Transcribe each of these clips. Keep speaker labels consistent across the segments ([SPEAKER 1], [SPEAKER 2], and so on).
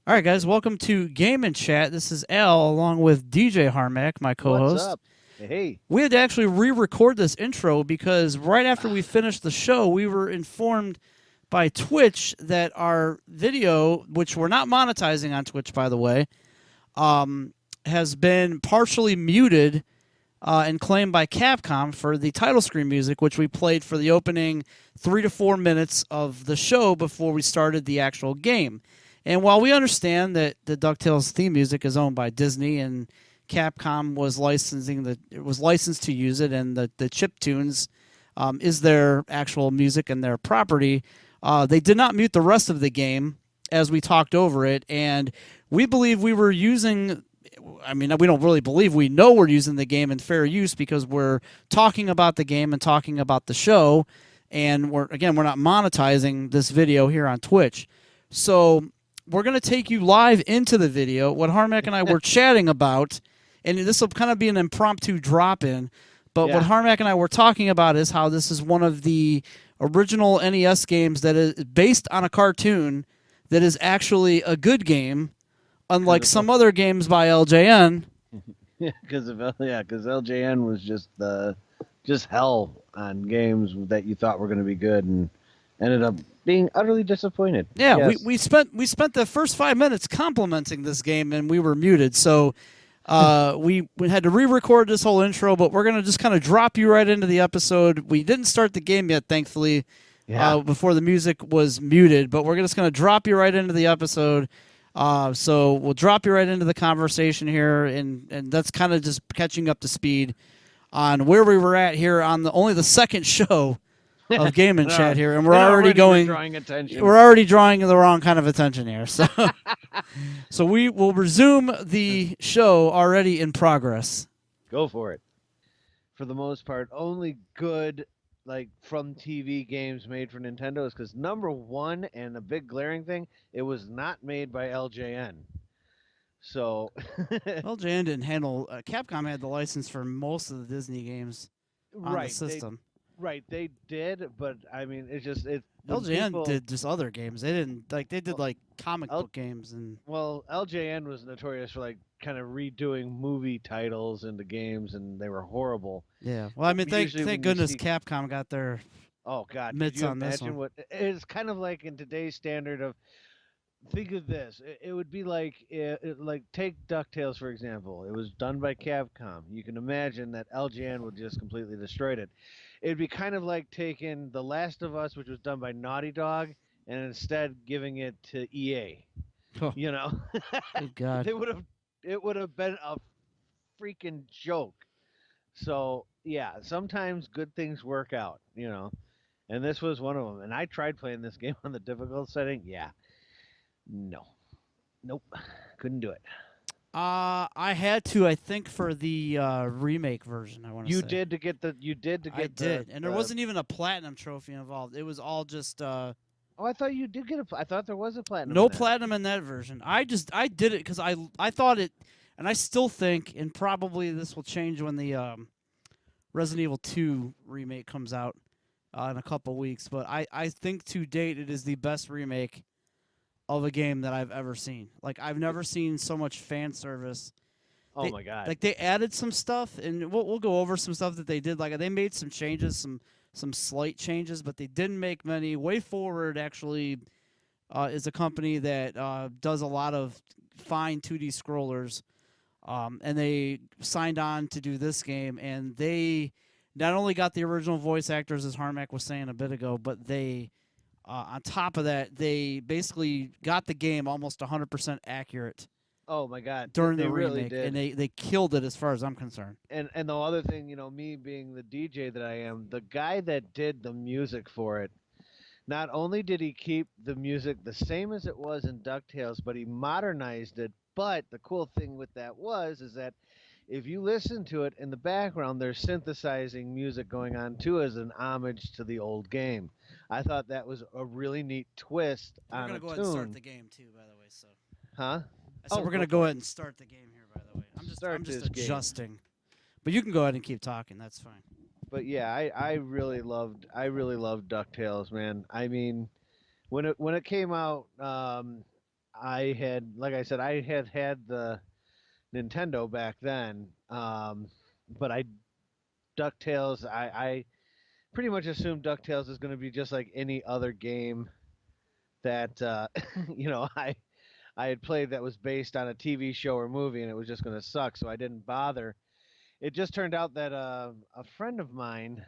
[SPEAKER 1] All right, guys, welcome to Game and Chat. This is Al along with DJ Harmack, my co
[SPEAKER 2] What's
[SPEAKER 1] host.
[SPEAKER 2] up? Hey.
[SPEAKER 1] We had to actually re record this intro because right after we finished the show, we were informed by Twitch that our video, which we're not monetizing on Twitch, by the way, has been partially muted and claimed by Capcom for the title screen music, which we played for the opening 3 to 4 minutes of the show before we started the actual game. And while we understand that the Ducktales theme music is owned by Disney and Capcom was licensed to use it, and the chip tunes is their actual music and their property, they did not mute the rest of the game as we talked over it, and we believe we were using. I mean, we don't really believe, we know we're using the game in fair use because we're talking about the game and talking about the show, and we're not monetizing this video here on Twitch. So we're going to take you live into the video, what Harmack and I were chatting about, and this will kind of be an impromptu drop in. But what
[SPEAKER 2] Yeah.
[SPEAKER 1] Harmack and I were talking about is how this is one of the original NES games that is based on a cartoon that is actually a good game, unlike
[SPEAKER 2] Because
[SPEAKER 1] some other games by LJN.
[SPEAKER 2] because LJN was just hell on games that you thought were going to be good and ended up being utterly disappointed.
[SPEAKER 1] Yeah,
[SPEAKER 2] Yes.
[SPEAKER 1] we spent the first 5 minutes complimenting this game, and we were muted. So we had to re-record this whole intro, but we're gonna just kind of drop you right into the episode. We didn't start the game yet, thankfully,
[SPEAKER 2] Yeah.
[SPEAKER 1] before the music was muted. But we're just gonna drop you right into the episode. So we'll drop you right into the conversation here, and that's kind of just catching up to speed on where we were at here on the second show of Game and Chat here, and we're
[SPEAKER 2] And
[SPEAKER 1] already
[SPEAKER 2] we're
[SPEAKER 1] going.
[SPEAKER 2] drawing attention.
[SPEAKER 1] We're already drawing the wrong kind of attention here. So we will resume the show already in progress.
[SPEAKER 2] Go for it. For the most part, only good like from TV games made for Nintendo is because number one and a big glaring thing, it was not made by LJN. So
[SPEAKER 1] Well, JN didn't handle. Capcom had the license for most of the Disney games on the
[SPEAKER 2] right, they
[SPEAKER 1] system.
[SPEAKER 2] right, they did, but I mean, it's just it when
[SPEAKER 1] LJN
[SPEAKER 2] people
[SPEAKER 1] did just other games. They didn't like. They did
[SPEAKER 2] well,
[SPEAKER 1] like comic
[SPEAKER 2] L,
[SPEAKER 1] book games and.
[SPEAKER 2] well, LJN was notorious for like kind of redoing movie titles into games, and they were horrible.
[SPEAKER 1] Yeah. Well, I mean,
[SPEAKER 2] Usually,
[SPEAKER 1] thank
[SPEAKER 2] when you
[SPEAKER 1] goodness
[SPEAKER 2] see,
[SPEAKER 1] Capcom got their
[SPEAKER 2] oh God, could
[SPEAKER 1] mitts
[SPEAKER 2] you
[SPEAKER 1] on this
[SPEAKER 2] imagine
[SPEAKER 1] one.
[SPEAKER 2] what it's kind of like in today's standard of think of this. It would be like like take Ducktales for example. It was done by Capcom. You can imagine that LGN would just completely destroyed it. It'd be kind of like taking The Last of Us, which was done by Naughty Dog, and instead giving it to EA.
[SPEAKER 1] Oh,
[SPEAKER 2] You know,
[SPEAKER 1] good God.
[SPEAKER 2] they would have it would have been a freaking joke. So yeah, sometimes good things work out. And this was one of them. And I tried playing this game on the difficult setting. Yeah, no, nope, couldn't do it.
[SPEAKER 1] I had to. I think for the remake version. I want to
[SPEAKER 2] You
[SPEAKER 1] say.
[SPEAKER 2] did to get the you did to
[SPEAKER 1] I
[SPEAKER 2] get the
[SPEAKER 1] did, and there
[SPEAKER 2] the.
[SPEAKER 1] wasn't even a platinum trophy involved. It was all just
[SPEAKER 2] Oh, I thought you did get a. I thought there was a platinum in
[SPEAKER 1] no
[SPEAKER 2] that.
[SPEAKER 1] platinum in that version. I did it because I thought it, and I still think, and probably this will change when the Resident Evil 2 remake comes out in a couple weeks. But I think to date it is the best remake of a game that I've ever seen. Like I've never seen so much fan service.
[SPEAKER 2] Oh
[SPEAKER 1] They
[SPEAKER 2] my god.
[SPEAKER 1] like they added some stuff, and we'll go over some stuff that they did. Like they made some changes, some slight changes, but they didn't make many. Way Forward actually is a company that does a lot of fine 2D scrollers, and they signed on to do this game, and they not only got the original voice actors, as Harmack was saying a bit ago, but they on top of that, they basically got the game almost 100% accurate
[SPEAKER 2] Oh my god.
[SPEAKER 1] during
[SPEAKER 2] They
[SPEAKER 1] the
[SPEAKER 2] really
[SPEAKER 1] remake, and
[SPEAKER 2] did.
[SPEAKER 1] they killed it as far as I'm concerned.
[SPEAKER 2] And the other thing, me being the DJ that I am, the guy that did the music for it, not only did he keep the music the same as it was in DuckTales, but he modernized it. But the cool thing with that is that if you listen to it in the background, there's synthesizing music going on too as an homage to the old game. I thought that was a really neat twist
[SPEAKER 1] We're
[SPEAKER 2] on
[SPEAKER 1] gonna
[SPEAKER 2] a
[SPEAKER 1] go ahead and start
[SPEAKER 2] tune.
[SPEAKER 1] the game too, by the way. So
[SPEAKER 2] Huh?
[SPEAKER 1] I said
[SPEAKER 2] Oh,
[SPEAKER 1] we're
[SPEAKER 2] go
[SPEAKER 1] gonna go
[SPEAKER 2] for it.
[SPEAKER 1] ahead and start the game here, by the way. I'm
[SPEAKER 2] Start
[SPEAKER 1] just
[SPEAKER 2] this game.
[SPEAKER 1] adjusting, but you can go ahead and keep talking. That's fine.
[SPEAKER 2] But yeah, I really loved DuckTales, man. I mean, when it came out, I had, like I said, I had the Nintendo back then, but I Ducktales. I pretty much assumed Ducktales is going to be just like any other game that you know I had played that was based on a TV show or movie, and it was just going to suck. So I didn't bother. It just turned out that a friend of mine,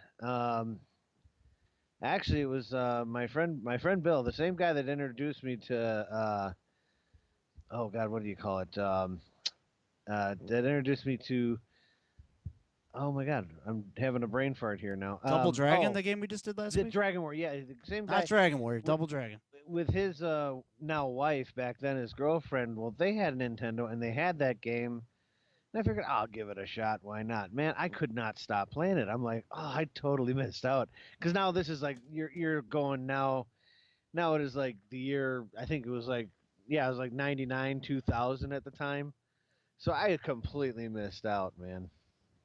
[SPEAKER 2] actually, it was my friend Bill, the same guy that introduced me to oh God, what do you call it? That introduced me to. Oh my God, I'm having a brain fart here now.
[SPEAKER 1] Double Dragon,
[SPEAKER 2] Oh,
[SPEAKER 1] the game we just did last
[SPEAKER 2] the
[SPEAKER 1] week.
[SPEAKER 2] Dragon War, yeah, the same
[SPEAKER 1] Not
[SPEAKER 2] guy
[SPEAKER 1] Dragon Warrior, Double Dragon.
[SPEAKER 2] with his now wife back then, his girlfriend. Well, they had a Nintendo and they had that game. And I figured I'll give it a shot. Why not? Man, I could not stop playing it. I'm like, oh, I totally missed out. Because now this is like you're going now. Now it is like the year. I think it was like, yeah, it was like 99, 2000 at the time. So I completely missed out, man.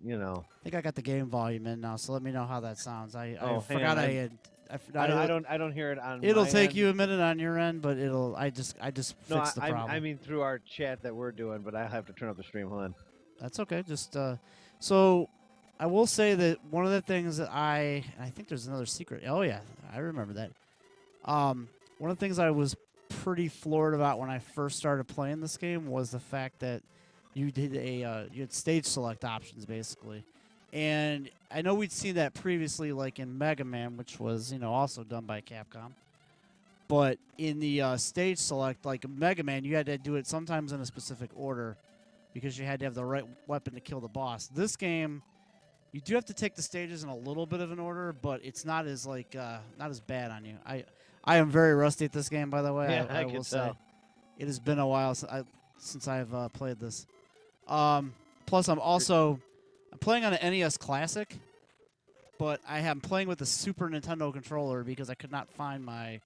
[SPEAKER 2] You know.
[SPEAKER 1] I think I got the game volume in now, so let me know how that sounds. I
[SPEAKER 2] Oh, hang
[SPEAKER 1] forgot
[SPEAKER 2] on,
[SPEAKER 1] I had.
[SPEAKER 2] I don't hear it on.
[SPEAKER 1] It'll
[SPEAKER 2] my
[SPEAKER 1] take
[SPEAKER 2] end.
[SPEAKER 1] you a minute on your end, but it'll. I just
[SPEAKER 2] No,
[SPEAKER 1] fixed the problem.
[SPEAKER 2] I mean through our chat that we're doing, but I have to turn up the stream. Hold on.
[SPEAKER 1] That's okay. Just so I will say that one of the things that I think there's another secret. Oh yeah, I remember that. One of the things I was pretty floored about when I first started playing this game was the fact that you did you had stage select options basically, and I know we'd seen that previously, like in Mega Man, which was also done by Capcom. But in the stage select, like Mega Man, you had to do it sometimes in a specific order because you had to have the right weapon to kill the boss. This game, you do have to take the stages in a little bit of an order, but it's not as not as bad on you. I am very rusty at this game, by the way.
[SPEAKER 2] Yeah,
[SPEAKER 1] I
[SPEAKER 2] can
[SPEAKER 1] will
[SPEAKER 2] tell.
[SPEAKER 1] say it has been a while since I've played this. Plus, I'm playing on an NES Classic, but I am playing with a Super Nintendo controller because I could not find my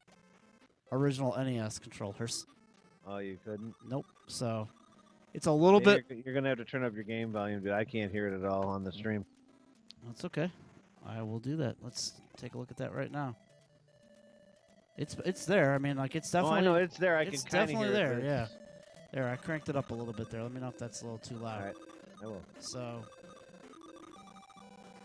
[SPEAKER 1] original NES controllers.
[SPEAKER 2] Oh, you couldn't.
[SPEAKER 1] Nope. So it's a little bit.
[SPEAKER 2] You're gonna have to turn up your game volume, dude. I can't hear it at all on the stream.
[SPEAKER 1] That's okay. I will do that. Let's take a look at that right now. It's there. I mean, like it's definitely.
[SPEAKER 2] Oh, I know it's there. I
[SPEAKER 1] it's
[SPEAKER 2] can kind of
[SPEAKER 1] definitely
[SPEAKER 2] hear
[SPEAKER 1] there.
[SPEAKER 2] it.
[SPEAKER 1] Yeah. There, I cranked it up a little bit there. Let me know if that's a little too loud.
[SPEAKER 2] All right, I will.
[SPEAKER 1] So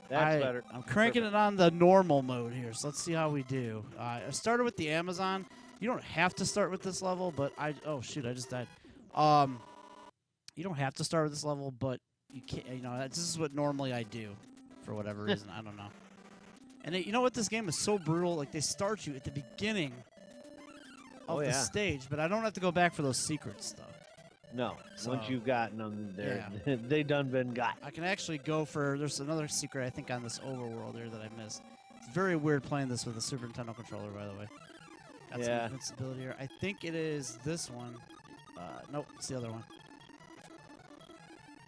[SPEAKER 2] That's better.
[SPEAKER 1] I'm cranking it on the normal mode here. So let's see how we do. I started with the Amazon. You don't have to start with this level, but oh shoot, I just died. You don't have to start with this level, but you can't. This is what normally I do, for whatever reason. I don't know. And you know what? This game is so brutal. Like they start you at the beginning of the stage, but I don't have to go back for those secrets though.
[SPEAKER 2] No,
[SPEAKER 1] So-
[SPEAKER 2] once you've gotten them, they done been got.
[SPEAKER 1] I can actually go for. There's another secret I think on this overworld here that I missed. It's very weird playing this with a Super Nintendo controller, by the way. Got some
[SPEAKER 2] Yeah.
[SPEAKER 1] invincibility here. I think it is this one. Nope, it's the other one.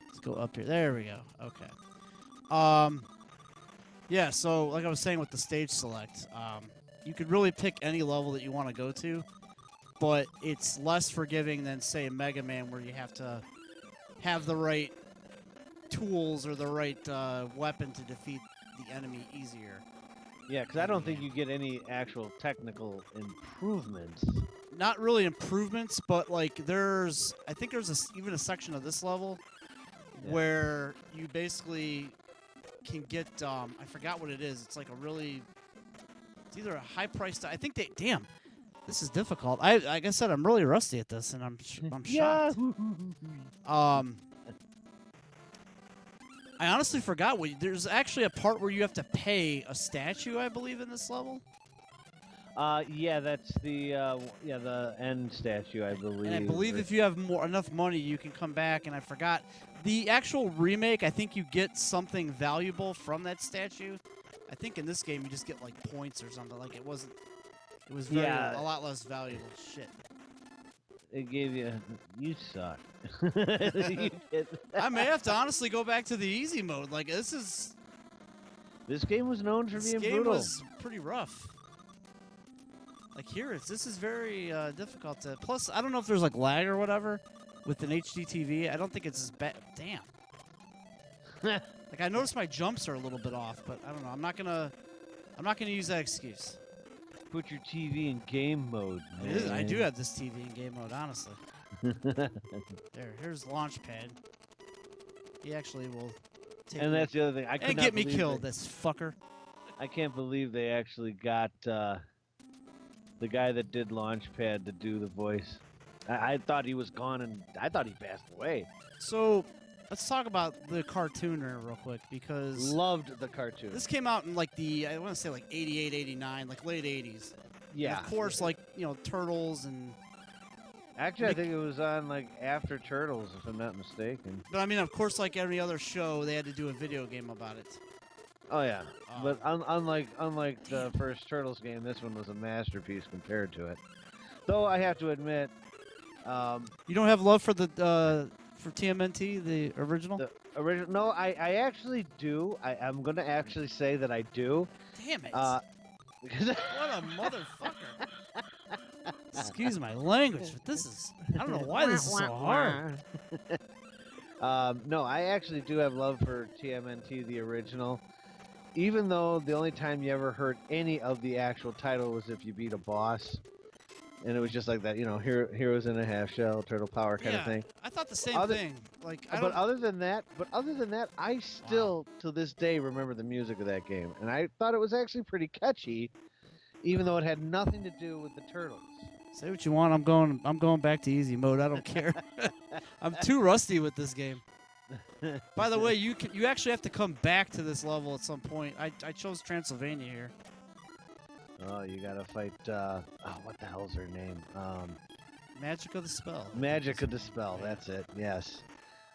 [SPEAKER 1] Let's go up here. There we go. Okay. Yeah. So like I was saying with the stage select, you could really pick any level that you want to go to, but it's less forgiving than say Mega Man, where you have to have the right tools or the right weapon to defeat the enemy easier.
[SPEAKER 2] Yeah, because I don't think you get any actual technical improvements.
[SPEAKER 1] Not really improvements, but like I think there's even a section of this level where you basically can get I forgot what it is. It's like it's either a high price. I think damn, this is difficult. Like I said, I'm really rusty at this, and I'm shocked. I honestly forgot. There's actually a part where you have to pay a statue, I believe, in this level.
[SPEAKER 2] Yeah, that's the end statue, I believe.
[SPEAKER 1] And I believe if you have enough money, you can come back. And I forgot the actual remake. I think you get something valuable from that statue. I think in this game you just get like points or something. Like it was a lot less valuable. Shit.
[SPEAKER 2] It gave you. You suck.
[SPEAKER 1] I may have to honestly go back to the easy mode. Like this
[SPEAKER 2] game was known for
[SPEAKER 1] this
[SPEAKER 2] being
[SPEAKER 1] game
[SPEAKER 2] brutal.
[SPEAKER 1] was pretty rough. Like this is very difficult to. Plus, I don't know if there's like lag or whatever with an HD TV. I don't think it's as bad. Damn. Like I noticed my jumps are a little bit off, but I don't know. I'm not gonna use that excuse.
[SPEAKER 2] Put your TV in game mode, man.
[SPEAKER 1] I do have this TV in game mode, honestly. Here's Launchpad. He actually will take
[SPEAKER 2] And
[SPEAKER 1] me
[SPEAKER 2] that's the other thing. I could
[SPEAKER 1] and
[SPEAKER 2] not
[SPEAKER 1] get me
[SPEAKER 2] believe
[SPEAKER 1] killed, this fucker.
[SPEAKER 2] I can't believe they actually got the guy that did Launchpad to do the voice. I thought he was gone, and I thought he passed away.
[SPEAKER 1] So, let's talk about the cartoon real quick, because
[SPEAKER 2] Loved the cartoon.
[SPEAKER 1] this came out in like I want to say like 88, 89, like late 80s.
[SPEAKER 2] Yeah.
[SPEAKER 1] And of course, like, Turtles and...
[SPEAKER 2] Actually, I think it was on like after Turtles, if I'm not mistaken.
[SPEAKER 1] But I mean, of course, like every other show, they had to do a video game about it.
[SPEAKER 2] Oh yeah, but unlike the first Turtles game, this one was a masterpiece compared to it. Though I have to admit,
[SPEAKER 1] you don't have love for the for TMNT, the original?
[SPEAKER 2] the original. No, I actually do. I'm gonna actually say that I do.
[SPEAKER 1] Damn it!
[SPEAKER 2] Because
[SPEAKER 1] What a motherfucker! Excuse my language, but this is... I don't know why this is so hard.
[SPEAKER 2] No, I actually do have love for TMNT, the original. Even though the only time you ever heard any of the actual title was if you beat a boss. And it was just like that, heroes in a half shell, turtle power kind of thing.
[SPEAKER 1] I thought the same thing. Like,
[SPEAKER 2] But other than that, I still to this day remember the music of that game, and I thought it was actually pretty catchy, even though it had nothing to do with the turtles.
[SPEAKER 1] Say what you want. I'm going back to easy mode. I don't care. I'm too rusty with this game. By the way, you actually have to come back to this level at some point. I chose Transylvania here.
[SPEAKER 2] Oh, you gotta fight. What the hell's her name?
[SPEAKER 1] Magic of the Spell.
[SPEAKER 2] Magic of the Spell. That's it. Yes.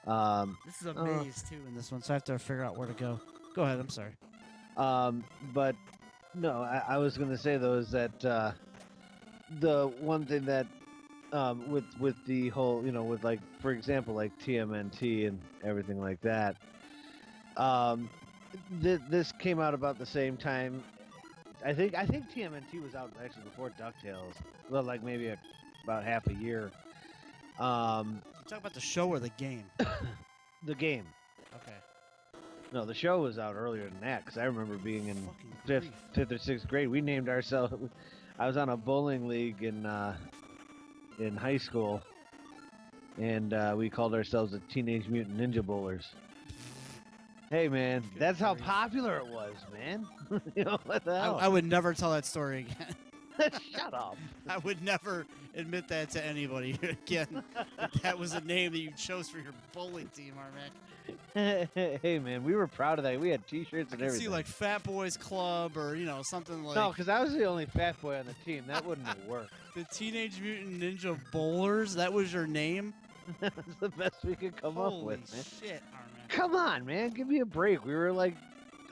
[SPEAKER 1] This is a maze too in this one, so I have to figure out where to go. Go ahead. I'm sorry.
[SPEAKER 2] But no, I was gonna say though is that the one thing that with the whole, with like, for example, like TMNT and everything like that. This came out about the same time. I think TMNT was out actually before Ducktales. Well, like maybe about half a year.
[SPEAKER 1] You talk about the show or the game?
[SPEAKER 2] The game.
[SPEAKER 1] Okay.
[SPEAKER 2] No, the show was out earlier than that, because I remember being in
[SPEAKER 1] Fucking
[SPEAKER 2] fifth or sixth grade. We named ourselves. I was on a bowling league in high school, and we called ourselves the Teenage Mutant Ninja Bowlers. Hey man, that's how popular it was, man. What the hell?
[SPEAKER 1] I would never tell that story again.
[SPEAKER 2] Shut up.
[SPEAKER 1] I would never admit that to anybody again. That was a name that you chose for your bowling team, Armac.
[SPEAKER 2] Hey man, we were proud of that. We had T-shirts and everything.
[SPEAKER 1] See, like Fat Boys Club or something like.
[SPEAKER 2] No, because I was the only fat boy on the team. That wouldn't have worked.
[SPEAKER 1] The Teenage Mutant Ninja Bowlers. That was your name.
[SPEAKER 2] That's the best we could come up
[SPEAKER 1] Holy
[SPEAKER 2] with, man.
[SPEAKER 1] shit, Armac.
[SPEAKER 2] Come on, man. Give me a break. We were like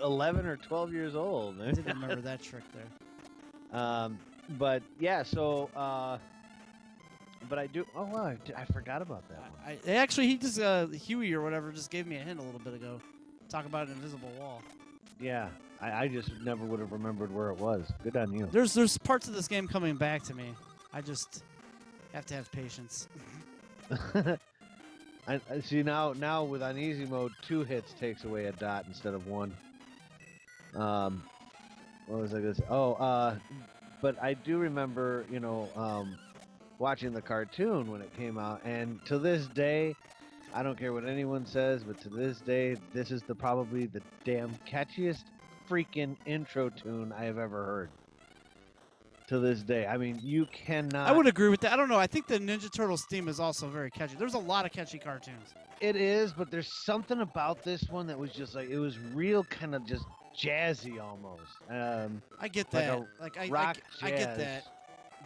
[SPEAKER 2] 11 or 12 years old.
[SPEAKER 1] I didn't remember that trick there.
[SPEAKER 2] But yeah, so but I do. Oh wow, I forgot about that one.
[SPEAKER 1] Actually, he just Huey or whatever just gave me a hint a little bit ago. Talk about an invisible wall.
[SPEAKER 2] Yeah, I just never would have remembered where it was. Good on you.
[SPEAKER 1] There's parts of this game coming back to me. I just have to have patience.
[SPEAKER 2] I see now with on easy mode, 2 hits takes away a dot instead of 1. What was I gonna say? But I do remember, watching the cartoon when it came out, and to this day, I don't care what anyone says, but to this day, this is probably the damn catchiest freaking intro tune I have ever heard. To this day, I mean, you cannot.
[SPEAKER 1] I would agree with that. I don't know. I think the Ninja Turtles theme is also very catchy. There's a lot of catchy cartoons.
[SPEAKER 2] It is, but there's something about this one that was just like, it was real kind of just jazzy almost.
[SPEAKER 1] I get that.
[SPEAKER 2] Rock
[SPEAKER 1] I get
[SPEAKER 2] jazz.
[SPEAKER 1] that.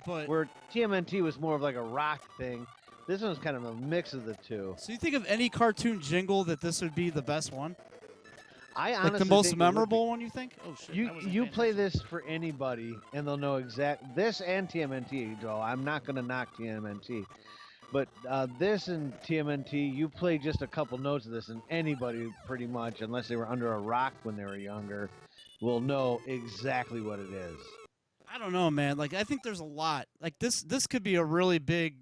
[SPEAKER 1] But
[SPEAKER 2] Where TMNT was more of like a rock thing, this one's kind of a mix of the two.
[SPEAKER 1] so you think of any cartoon jingle that this would be the best one?
[SPEAKER 2] I honestly
[SPEAKER 1] Like the most
[SPEAKER 2] think it would
[SPEAKER 1] memorable one, you think? Oh shit! I wasn't
[SPEAKER 2] You
[SPEAKER 1] paying
[SPEAKER 2] play
[SPEAKER 1] attention.
[SPEAKER 2] this for anybody, and they'll know exact. This and TMNT, though. I'm not gonna knock TMNT, but this and TMNT, you play just a couple notes of this, and anybody pretty much, unless they were under a rock when they were younger, will know exactly what it is.
[SPEAKER 1] I don't know, man. Like I think there's a lot. Like this could be a really big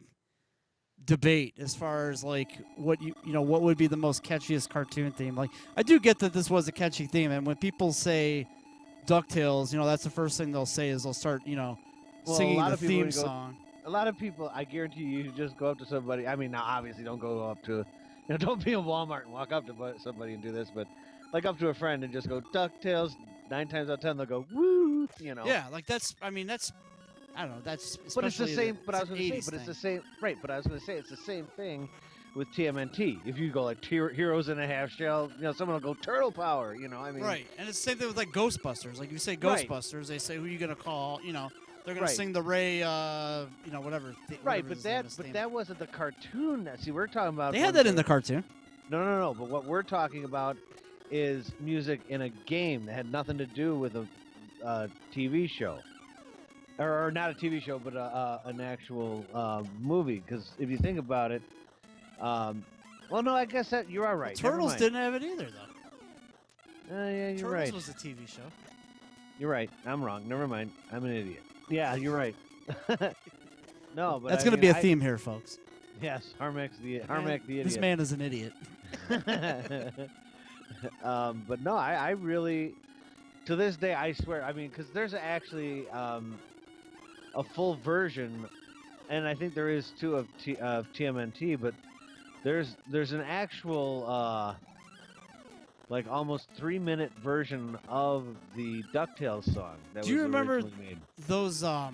[SPEAKER 1] debate as far as like what what would be the most catchiest cartoon theme. Like I do get that this was a catchy theme, and when people say Ducktales, that's the first thing they'll say is they'll start, singing the theme song.
[SPEAKER 2] A lot of people, I guarantee you just go up to somebody. I mean, now obviously don't go up to, don't be in Walmart and walk up to somebody and do this, but like up to a friend and just go Ducktales. 9 times out of 10 they'll go woo.
[SPEAKER 1] Yeah, like that's. I don't know. That's.
[SPEAKER 2] But it's the same. But I was
[SPEAKER 1] going
[SPEAKER 2] going to say, but it's the same. Right. But I was going to say it's the same thing with TMNT. If you go like Heroes in a Half Shell, someone will go Turtle Power. I mean.
[SPEAKER 1] Right, and it's the same thing with like Ghostbusters. Like you say Ghostbusters, they say who are you going to call? They're going to sing the Ray, whatever.
[SPEAKER 2] Right, but that wasn't the cartoon. See, we're talking about.
[SPEAKER 1] They had that in the cartoon.
[SPEAKER 2] No. But what we're talking about is music in a game that had nothing to do with a TV show, or not a TV show, but an actual movie. Because if you think about it, well, no, I guess that you are right.
[SPEAKER 1] Turtles didn't have it either, though.
[SPEAKER 2] Yeah, you're right.
[SPEAKER 1] Turtles was a TV show.
[SPEAKER 2] You're right. I'm wrong. Never mind. I'm an idiot. Yeah, you're right. No, but
[SPEAKER 1] that's going to be a theme here, folks.
[SPEAKER 2] Yes, Harmac the idiot.
[SPEAKER 1] This man is an idiot.
[SPEAKER 2] But no, I really, to this day, I swear, I mean, because there's actually a full version, and I think there is too of TMNT, but there's an actual like almost 3-minute version of the DuckTales song that
[SPEAKER 1] Do you remember
[SPEAKER 2] made.
[SPEAKER 1] those I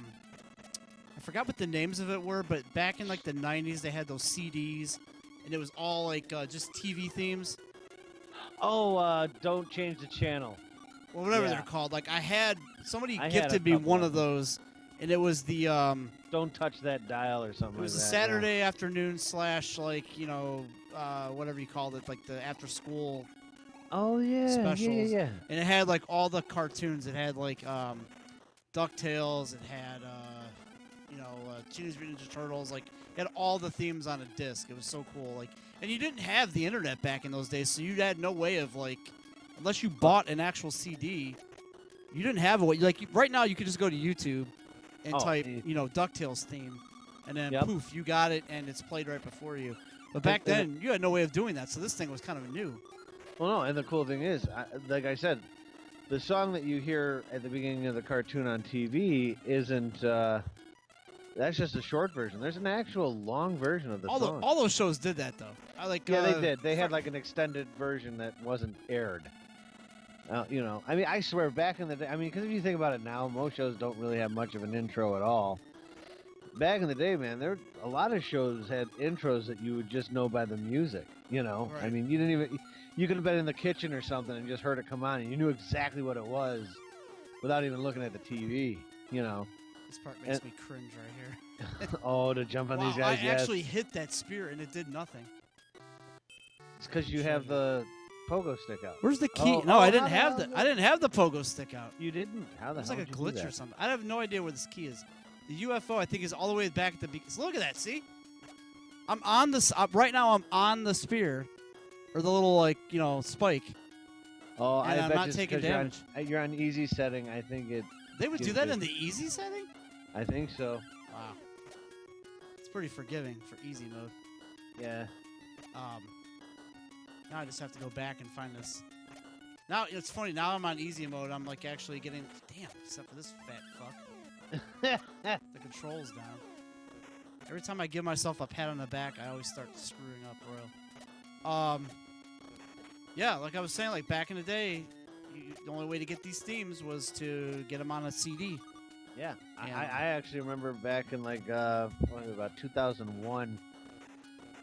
[SPEAKER 1] forgot what the names of it were, but back in like the 90s they had those CDs and it was all like just TV themes.
[SPEAKER 2] Oh, Don't Change the Channel.
[SPEAKER 1] Well, whatever they're called. Like somebody gifted me one of those and it was the
[SPEAKER 2] Don't Touch That Dial or something like that.
[SPEAKER 1] It was a Saturday afternoon / like, whatever you called it, like the after school specials.
[SPEAKER 2] Yeah.
[SPEAKER 1] And it had like all the cartoons. It had like DuckTales. It had Teenage Mutant Ninja Turtles. Like it had all the themes on a disc. It was so cool. Like, and you didn't have the internet back in those days, so you had no way of like, unless you bought an actual CD, you didn't have a way. Like right now, you could just go to YouTube and type DuckTales theme, and then poof, you got it, and it's played right before you. But back then, you had no way of doing that, so this thing was kind of new.
[SPEAKER 2] Well, no, and the cool thing is, like I said, the song that you hear at the beginning of the cartoon on TV isn't. That's just a short version. There's an actual long version of the song.
[SPEAKER 1] All those shows did that, though.
[SPEAKER 2] Yeah, they did. They had like an extended version that wasn't aired. I mean, I swear, back in the day, I mean, because if you think about it now, most shows don't really have much of an intro at all. Back in the day, man, a lot of shows had intros that you would just know by the music.
[SPEAKER 1] Right.
[SPEAKER 2] I mean, you could have been in the kitchen or something and just heard it come on, and you knew exactly what it was without even looking at the TV.
[SPEAKER 1] This part makes me cringe right here.
[SPEAKER 2] Oh, to jump on these guys!
[SPEAKER 1] I actually hit that spear and it did nothing.
[SPEAKER 2] It's because you have the pogo stick out.
[SPEAKER 1] Where's the key? No, I didn't have I didn't have the pogo stick out.
[SPEAKER 2] You didn't? How the hell?
[SPEAKER 1] It's like a glitch or something. I have no idea where this key is. The UFO, I think, is all the way back at the beginning. Look at that. See? I'm on this right now. I'm on the spear, or the little spike.
[SPEAKER 2] Oh,
[SPEAKER 1] and I'm not taking damage.
[SPEAKER 2] You're on easy setting. I think it.
[SPEAKER 1] They would do that in the easy setting?
[SPEAKER 2] I think so.
[SPEAKER 1] Wow. It's pretty forgiving for easy mode.
[SPEAKER 2] Yeah.
[SPEAKER 1] Now I just have to go back and find this. Now, it's funny. Now I'm on easy mode. I'm like actually getting... Damn, except for this fat fuck. The controls down. Every time I give myself a pat on the back, I always start screwing up royal. Yeah, like I was saying, like back in the day, the only way to get these themes was to get them on a CD.
[SPEAKER 2] Yeah, I actually remember back in like about 2001,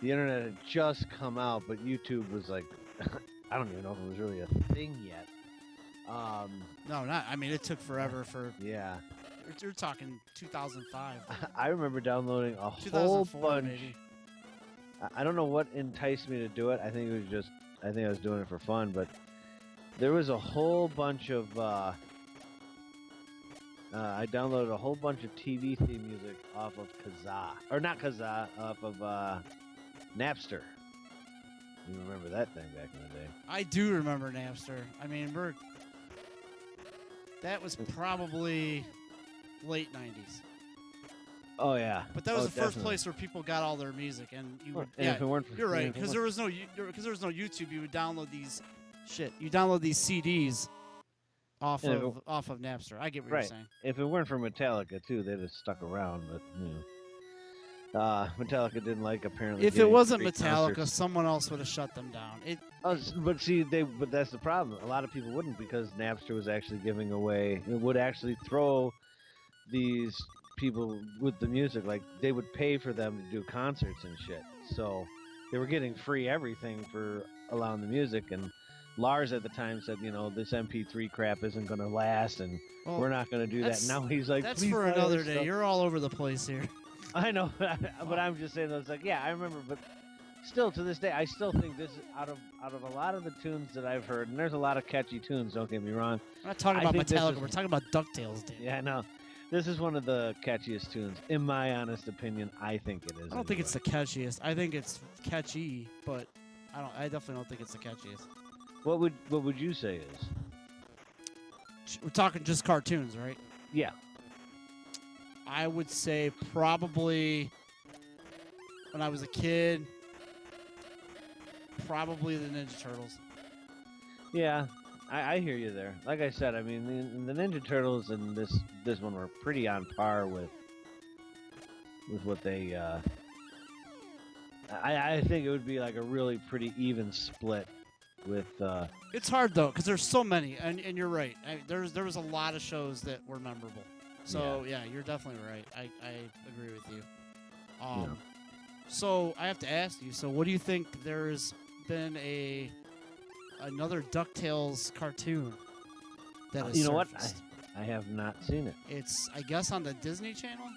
[SPEAKER 2] the internet had just come out, but YouTube was like, I don't even know if it was really a thing yet.
[SPEAKER 1] No, not. I mean, it took forever for.
[SPEAKER 2] Yeah.
[SPEAKER 1] You're talking 2005.
[SPEAKER 2] I remember downloading a whole bunch.
[SPEAKER 1] Maybe.
[SPEAKER 2] I don't know what enticed me to do it. I think I was doing it for fun, but there was a whole bunch of. I downloaded a whole bunch of TV theme music off of off of Napster. You remember that thing back in the day?
[SPEAKER 1] I do remember Napster. I mean, that was probably late 90s.
[SPEAKER 2] Oh yeah.
[SPEAKER 1] But that was the first place where people got all their music, and you would.
[SPEAKER 2] And if it weren't for,
[SPEAKER 1] you're right, because there was no YouTube. You would download these. You download these CDs, off
[SPEAKER 2] And if
[SPEAKER 1] of Napster. I get what
[SPEAKER 2] right.
[SPEAKER 1] you're saying.
[SPEAKER 2] If it weren't for Metallica too, they'd have stuck around. But Metallica didn't like apparently.
[SPEAKER 1] If it
[SPEAKER 2] getting
[SPEAKER 1] wasn't
[SPEAKER 2] free
[SPEAKER 1] Metallica,
[SPEAKER 2] concerts.
[SPEAKER 1] someone else would have shut them down.
[SPEAKER 2] But see, but that's the problem. A lot of people wouldn't because Napster was actually giving away. It would actually throw these people with the music, like they would pay for them to do concerts and shit. So they were getting free everything for allowing the music. And Lars at the time said, this MP3 crap isn't going to last, and we're not going to do that. Now he's like,
[SPEAKER 1] that's
[SPEAKER 2] please
[SPEAKER 1] for
[SPEAKER 2] buy
[SPEAKER 1] another
[SPEAKER 2] our
[SPEAKER 1] day.
[SPEAKER 2] stuff.
[SPEAKER 1] You're all over the place here.
[SPEAKER 2] I know, but I'm just saying. It's like, yeah, I remember, but still to this day, I still think this is out of a lot of the tunes that I've heard, and there's a lot of catchy tunes. Don't get me wrong.
[SPEAKER 1] We're not talking
[SPEAKER 2] I
[SPEAKER 1] about
[SPEAKER 2] think this
[SPEAKER 1] Metallica.
[SPEAKER 2] is-
[SPEAKER 1] We're talking about Ducktales, dude.
[SPEAKER 2] Yeah, no. This is one of the catchiest tunes, in my honest opinion. I think it is.
[SPEAKER 1] I don't think it's the catchiest. I think it's catchy, but I definitely don't think it's the catchiest.
[SPEAKER 2] What would you say is?
[SPEAKER 1] We're talking just cartoons, right?
[SPEAKER 2] Yeah.
[SPEAKER 1] I would say probably when I was a kid, probably the Ninja Turtles.
[SPEAKER 2] Yeah, I hear you there. Like I said, I mean, the Ninja Turtles and this one were pretty on par with what they. I think it would be like a really pretty even split with.
[SPEAKER 1] It's hard though because there's so many, and you're right. There was a lot of shows that were memorable. So yeah, you're definitely right. I agree with you.
[SPEAKER 2] Yeah.
[SPEAKER 1] So I have to ask you. So what do you think? There's been another Ducktales cartoon that has
[SPEAKER 2] You know what?
[SPEAKER 1] surfaced.
[SPEAKER 2] I have not seen it.
[SPEAKER 1] It's I guess on the Disney Channel.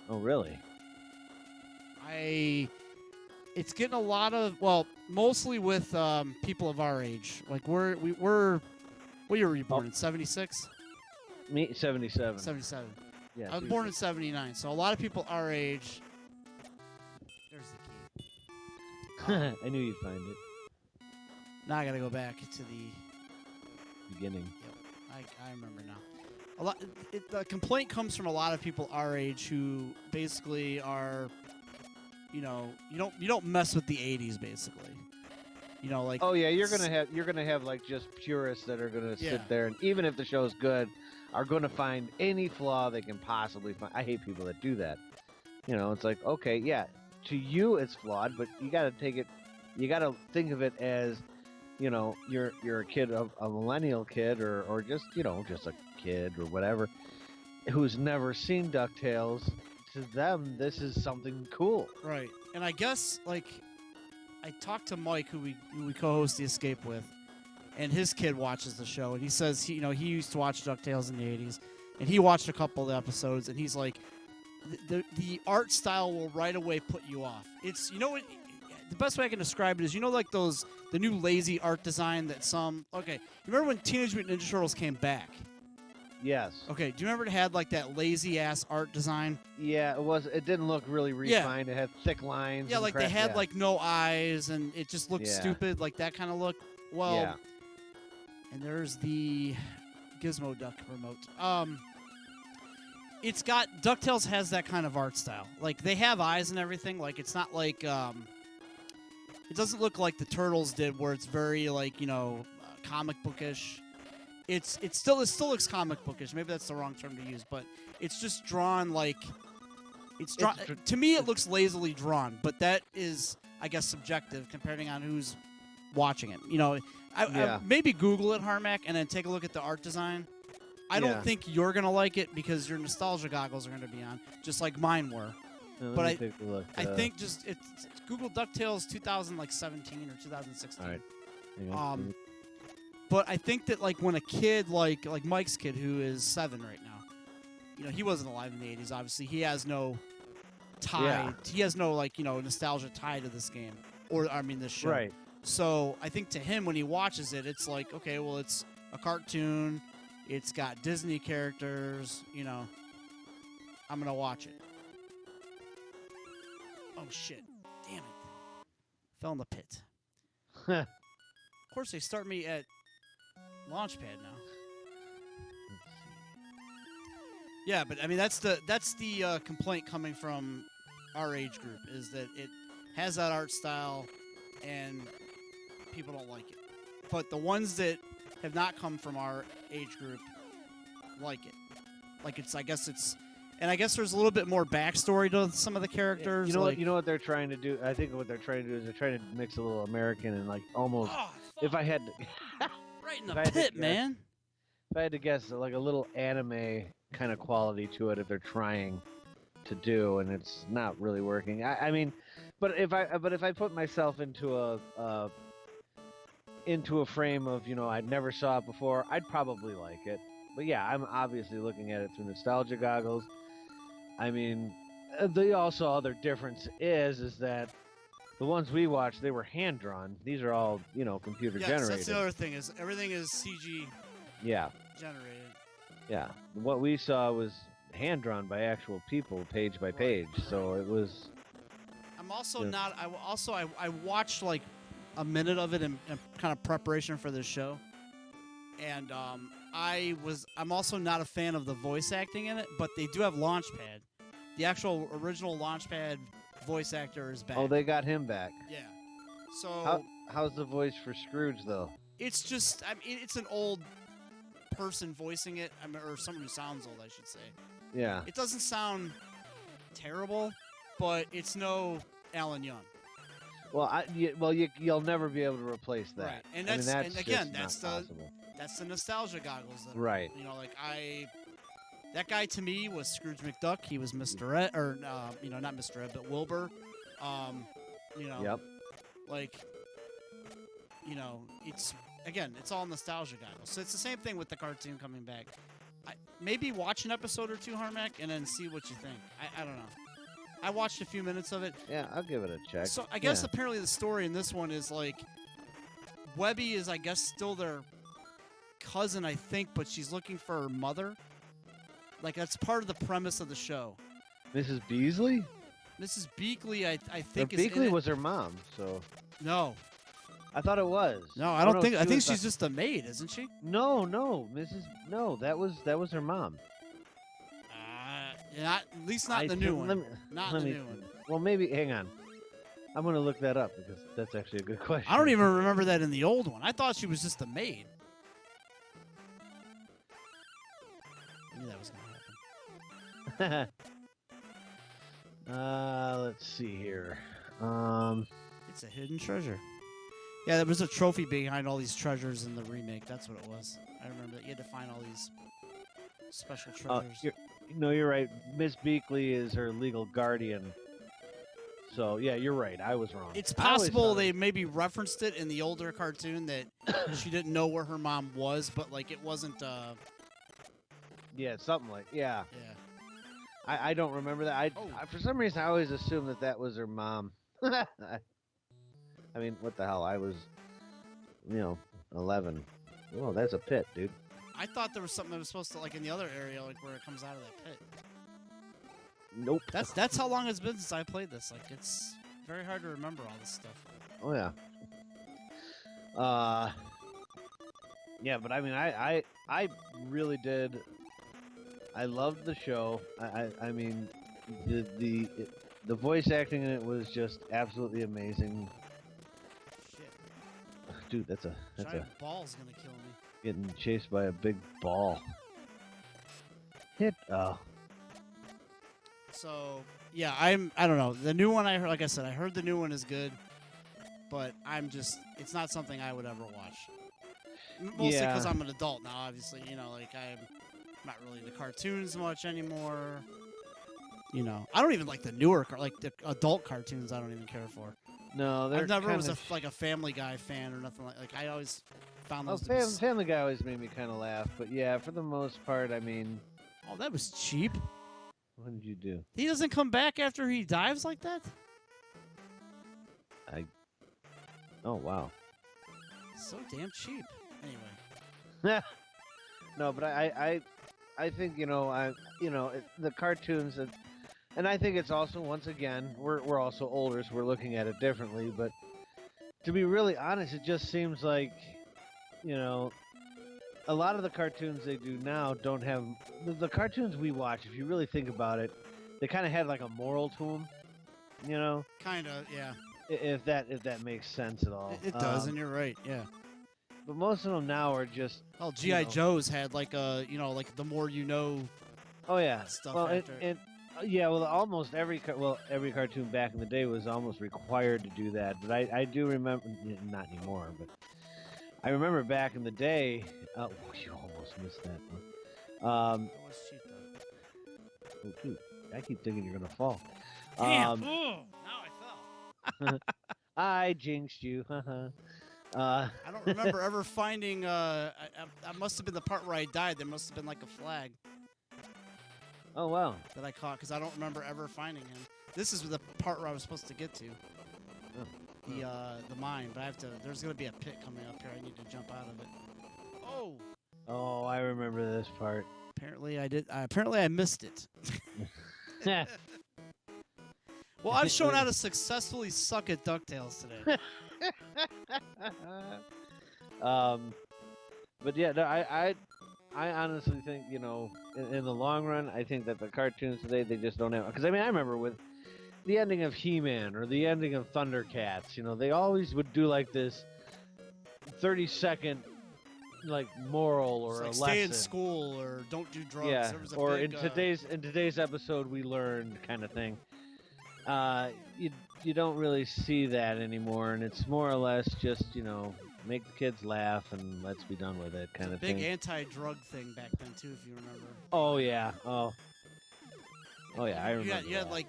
[SPEAKER 2] Oh, really?
[SPEAKER 1] It's getting a lot of mostly with people of our age. Like we're what year were you born in? 76?
[SPEAKER 2] Me, 77.
[SPEAKER 1] 77.
[SPEAKER 2] Yeah.
[SPEAKER 1] I was born in 79, so a lot of people our age. There's the key.
[SPEAKER 2] I knew you'd find it.
[SPEAKER 1] Now I gotta go back to the
[SPEAKER 2] Beginning.
[SPEAKER 1] Yep, I remember now. The complaint comes from a lot of people our age who basically are, you don't mess with the 80s basically. Like
[SPEAKER 2] Oh yeah, you're gonna have like just purists that are gonna
[SPEAKER 1] Yeah.
[SPEAKER 2] sit there, and even if the show's good, are gonna find any flaw they can possibly find. I hate people that do that. It's like, okay, yeah, to you it's flawed, but you gotta take it. You gotta think of it as, you're a kid, a millennial kid, or just just a kid or whatever, who's never seen DuckTales. To them, this is something cool.
[SPEAKER 1] Right. And I guess like I talked to Mike, who we co-host the Escape with, and his kid watches the show, and he says he used to watch DuckTales in the 80s, and he watched a couple of the episodes, and he's like, the art style will right away put you off. It's the best way I can describe it is like the new lazy art design that some you remember when Teenage Mutant Ninja Turtles came back?
[SPEAKER 2] Yes.
[SPEAKER 1] Okay, do you remember it had like that lazy ass art design?
[SPEAKER 2] Yeah, it was. It didn't look really refined. It had thick lines.
[SPEAKER 1] Yeah,
[SPEAKER 2] and
[SPEAKER 1] like
[SPEAKER 2] crap.
[SPEAKER 1] they had
[SPEAKER 2] Yeah.
[SPEAKER 1] like no eyes, and it just looked
[SPEAKER 2] Yeah.
[SPEAKER 1] stupid, like that kind of look. Well,
[SPEAKER 2] Yeah.
[SPEAKER 1] and there's the Gizmo Duck remote. It's got DuckTales has that kind of art style. Like they have eyes and everything. Like it's not like it doesn't look like the Turtles did, where it's very like comic bookish. It still looks comic bookish. Maybe that's the wrong term to use, but it's just drawn like it's drawn. To me, it looks lazily drawn, but that is, I guess, subjective, depending on who's watching it. I maybe Google it, Harmac, and then take a look at the art design. I don't think you're gonna like it because your nostalgia goggles are gonna be on, just like mine were. But I think just it's Google DuckTales 2017 or 2016.
[SPEAKER 2] All right. Hang on.
[SPEAKER 1] But I think that like when a kid like Mike's kid, who is 7 right now, he wasn't alive in the 80s. Obviously, he has no tie.
[SPEAKER 2] Yeah.
[SPEAKER 1] He has no nostalgia tie to this game, or I mean this show.
[SPEAKER 2] Right.
[SPEAKER 1] So I think to him, when he watches it, it's like, okay, well, it's a cartoon. It's got Disney characters. I'm gonna watch it. Oh shit! Damn it! Fell in the pit. Of course, they start me at Launchpad now. Yeah, but I mean that's the complaint coming from our age group, is that it has that art style and people don't like it. But the ones that have not come from our age group like it. Like I guess there's a little bit more backstory to some of the characters.
[SPEAKER 2] You know what they're trying to do? I think what they're trying to do is they're trying to mix a little American and like almost.
[SPEAKER 1] Oh,
[SPEAKER 2] If I had
[SPEAKER 1] right in
[SPEAKER 2] if
[SPEAKER 1] the
[SPEAKER 2] I had to
[SPEAKER 1] pit,
[SPEAKER 2] guess-
[SPEAKER 1] man.
[SPEAKER 2] if I had to guess, like a little anime kind of quality to it, if they're trying to do, and it's not really working. I mean, but if I put myself into a frame of I'd never saw it before, I'd probably like it. But yeah, I'm obviously looking at it through nostalgia goggles. I mean, the also other difference is that the ones we watched, they were hand drawn. These are all computer generated.
[SPEAKER 1] That's the other thing is everything is CG
[SPEAKER 2] Yeah.
[SPEAKER 1] generated.
[SPEAKER 2] Yeah, what we saw was hand drawn by actual people, page by page. So it was.
[SPEAKER 1] I'm also not. I watched like a minute of it in kind of preparation for this show, and I'm also not a fan of the voice acting in it. But they do have Launchpad. The actual original Launchpad voice actor is back.
[SPEAKER 2] Oh, they got him back.
[SPEAKER 1] Yeah. So
[SPEAKER 2] how's the voice for Scrooge though?
[SPEAKER 1] it's just. I mean, it's an old person voicing it. I mean, or someone who sounds old, I should say.
[SPEAKER 2] Yeah.
[SPEAKER 1] It doesn't sound terrible, but it's no Alan Young.
[SPEAKER 2] Well, you'll never be able to replace that.
[SPEAKER 1] Right, and
[SPEAKER 2] I mean,
[SPEAKER 1] and again,
[SPEAKER 2] just not possible.
[SPEAKER 1] that's the nostalgia goggles. That
[SPEAKER 2] Right.
[SPEAKER 1] That guy to me was Scrooge McDuck. He was Mr. Ed, or not Mr. Ed, but Wilbur.
[SPEAKER 2] Yep.
[SPEAKER 1] It's all nostalgia goggles. So it's the same thing with the cartoon coming back. Maybe watch an episode or two, Harmac, and then see what you think. I don't know. I watched a few minutes of it.
[SPEAKER 2] Yeah, I'll give it a check.
[SPEAKER 1] So I guess apparently the story in this one is like Webby is, I guess, still their cousin, I think, but she's looking for her mother. Like that's part of the premise of the show.
[SPEAKER 2] Mrs. Beasley?
[SPEAKER 1] Mrs. Beakley, I think,
[SPEAKER 2] Or
[SPEAKER 1] is
[SPEAKER 2] Beakley
[SPEAKER 1] in it.
[SPEAKER 2] was her mom, so
[SPEAKER 1] No,
[SPEAKER 2] I thought it was.
[SPEAKER 1] no, I don't think. I think
[SPEAKER 2] was
[SPEAKER 1] she's just a maid, isn't she?
[SPEAKER 2] No, that was her mom.
[SPEAKER 1] At least not in the new one. Not in the new one.
[SPEAKER 2] Well, maybe. Hang on. I'm gonna look that up because that's actually a good question.
[SPEAKER 1] I don't even remember that in the old one. I thought she was just a maid. I knew that was gonna happen.
[SPEAKER 2] Let's see here.
[SPEAKER 1] It's a hidden treasure. Yeah, there was a trophy behind all these treasures in the remake. That's what it was. I remember that you had to find all these special treasures.
[SPEAKER 2] You're right. Miss Beakley is her legal guardian. So yeah, you're right. I was wrong.
[SPEAKER 1] It's possible they maybe referenced it in the older cartoon that she didn't know where her mom was, but like it wasn't.
[SPEAKER 2] Yeah, something like yeah.
[SPEAKER 1] Yeah.
[SPEAKER 2] I don't remember that. I for some reason I always assumed that was her mom. I mean, what the hell? I was, 11. Oh, that's a pit, dude.
[SPEAKER 1] I thought there was something that was supposed to, like in the other area, like where it comes out of that pit.
[SPEAKER 2] Nope.
[SPEAKER 1] That's how long it's been since I played this. Like it's very hard to remember all this stuff.
[SPEAKER 2] Oh yeah. Yeah, but I mean, I really did. I loved the show. I mean, the voice acting in it was just absolutely amazing.
[SPEAKER 1] Shit.
[SPEAKER 2] Dude, that's a
[SPEAKER 1] ball's gonna kill me.
[SPEAKER 2] Getting chased by a big ball. Hit. Oh.
[SPEAKER 1] So yeah, I don't know. The new one I heard, like I said, I heard the new one is good, but it's not something I would ever watch. Mostly because I'm an adult now, obviously. Like I'm not really into cartoons much anymore. I don't even like the newer, like the adult cartoons. I don't even care for.
[SPEAKER 2] No,
[SPEAKER 1] I never was a Family Guy fan or nothing like. I always found those.
[SPEAKER 2] Family Guy always made me kind of laugh, but yeah, for the most part, I mean.
[SPEAKER 1] Oh, that was cheap.
[SPEAKER 2] What did you do?
[SPEAKER 1] He doesn't come back after he dives like that?
[SPEAKER 2] Oh, wow.
[SPEAKER 1] So damn cheap. Anyway.
[SPEAKER 2] No, but I think, the cartoons, and I think it's also, once again, we're also older, so we're looking at it differently, but to be really honest, it just seems like, a lot of the cartoons they do now don't have the cartoons we watch. If you really think about it, they kind of had like a moral to them,
[SPEAKER 1] Kind of, yeah.
[SPEAKER 2] If that makes sense at all.
[SPEAKER 1] It does, and you're right. Yeah.
[SPEAKER 2] but most of them now are just.
[SPEAKER 1] Well, GI Joe's had like a like the more you know.
[SPEAKER 2] Oh yeah.
[SPEAKER 1] Stuff
[SPEAKER 2] well,
[SPEAKER 1] after.
[SPEAKER 2] Yeah. Well, almost every cartoon back in the day was almost required to do that. But I do remember, not anymore, but I remember back in the day. You almost missed that one.
[SPEAKER 1] That was cheap though.
[SPEAKER 2] Oh, dude, I keep thinking you're gonna fall.
[SPEAKER 1] Damn! Now I fell.
[SPEAKER 2] I jinxed you.
[SPEAKER 1] I don't remember ever finding. I must have been the part where I died. There must have been like a flag
[SPEAKER 2] Oh wow.
[SPEAKER 1] that I caught because I don't remember ever finding him. This is the part where I was supposed to get to. The mine, but I have to. There's gonna be a pit coming up here. I need to jump out of it. Oh.
[SPEAKER 2] Oh, I remember this part.
[SPEAKER 1] Apparently I did. Apparently I missed it. Well, I've shown how to successfully suck at Ducktales today.
[SPEAKER 2] But yeah, no, I honestly think, in the long run, I think that the cartoons today, they just don't have. Because I remember with the ending of He-Man or the ending of Thundercats, they always would do like this 30-second like moral or
[SPEAKER 1] like
[SPEAKER 2] a lesson.
[SPEAKER 1] Stay in school or don't do drugs.
[SPEAKER 2] Yeah,
[SPEAKER 1] There was a
[SPEAKER 2] or
[SPEAKER 1] big,
[SPEAKER 2] in today's episode we learned kind of thing. You don't really see that anymore, and it's more or less just make the kids laugh and let's be done with it kind of thing.
[SPEAKER 1] Big anti-drug thing back then too, if you remember.
[SPEAKER 2] Oh yeah. Oh yeah, I remember.
[SPEAKER 1] You had like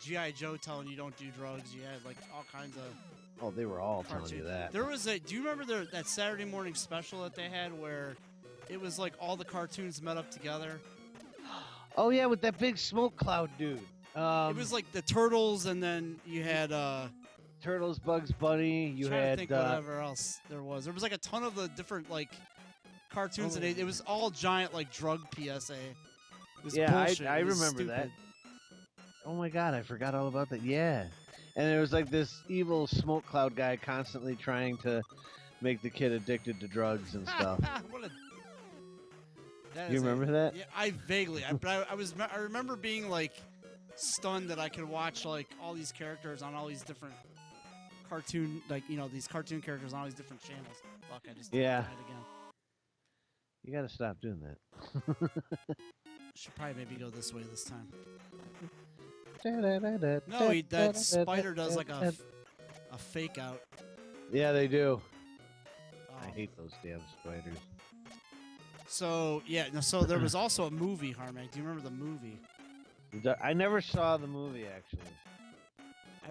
[SPEAKER 1] GI Joe telling you don't do drugs. You had like all kinds of.
[SPEAKER 2] Oh, they were all
[SPEAKER 1] cartoons.
[SPEAKER 2] telling you that.
[SPEAKER 1] There was a. Do you remember that Saturday morning special that they had where it was like all the cartoons met up together?
[SPEAKER 2] Oh yeah, with that big smoke cloud dude.
[SPEAKER 1] It was like the Turtles, and then you had
[SPEAKER 2] Turtles, Bugs Bunny. You
[SPEAKER 1] trying
[SPEAKER 2] had
[SPEAKER 1] to think whatever else there was. There was like a ton of the different like cartoons, and it was all giant like drug PSA. It was bullshit.
[SPEAKER 2] I
[SPEAKER 1] It was
[SPEAKER 2] remember
[SPEAKER 1] stupid.
[SPEAKER 2] that. Oh my god, I forgot all about that. Yeah, and there was like this evil smoke cloud guy constantly trying to make the kid addicted to drugs and stuff. You remember that?
[SPEAKER 1] Yeah, I vaguely. I remember being like stunned that I could watch like all these characters on all these different cartoon, like these cartoon characters on all these different channels. Fuck, I just
[SPEAKER 2] Yeah.
[SPEAKER 1] did it again.
[SPEAKER 2] You gotta stop doing that.
[SPEAKER 1] Should probably maybe go this way this time. No, that spider does like a fake out.
[SPEAKER 2] Yeah, they do. I hate those damn spiders.
[SPEAKER 1] So yeah, so there was also a movie, Harmac. Do you remember the movie?
[SPEAKER 2] I never saw the movie actually.
[SPEAKER 1] I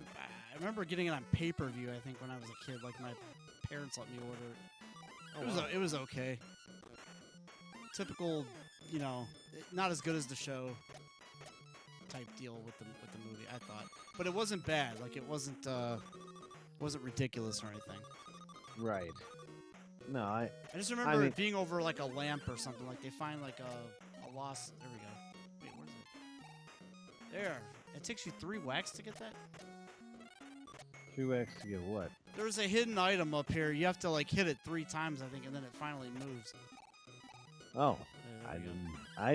[SPEAKER 1] remember getting it on pay-per-view. I think when I was a kid, like my parents let me order it. It was okay. Typical, not as good as the show type deal with the movie. I thought, but it wasn't bad. Like it wasn't ridiculous or anything.
[SPEAKER 2] Right. No, I
[SPEAKER 1] just remember it being over like a lamp or something. Like they find like a lost. There we go. Wait, where is it? There. It takes you 3 whacks to get that.
[SPEAKER 2] 3 whacks to get what?
[SPEAKER 1] There's a hidden item up here. You have to like hit it 3 times, I think, and then it finally moves.
[SPEAKER 2] Oh, I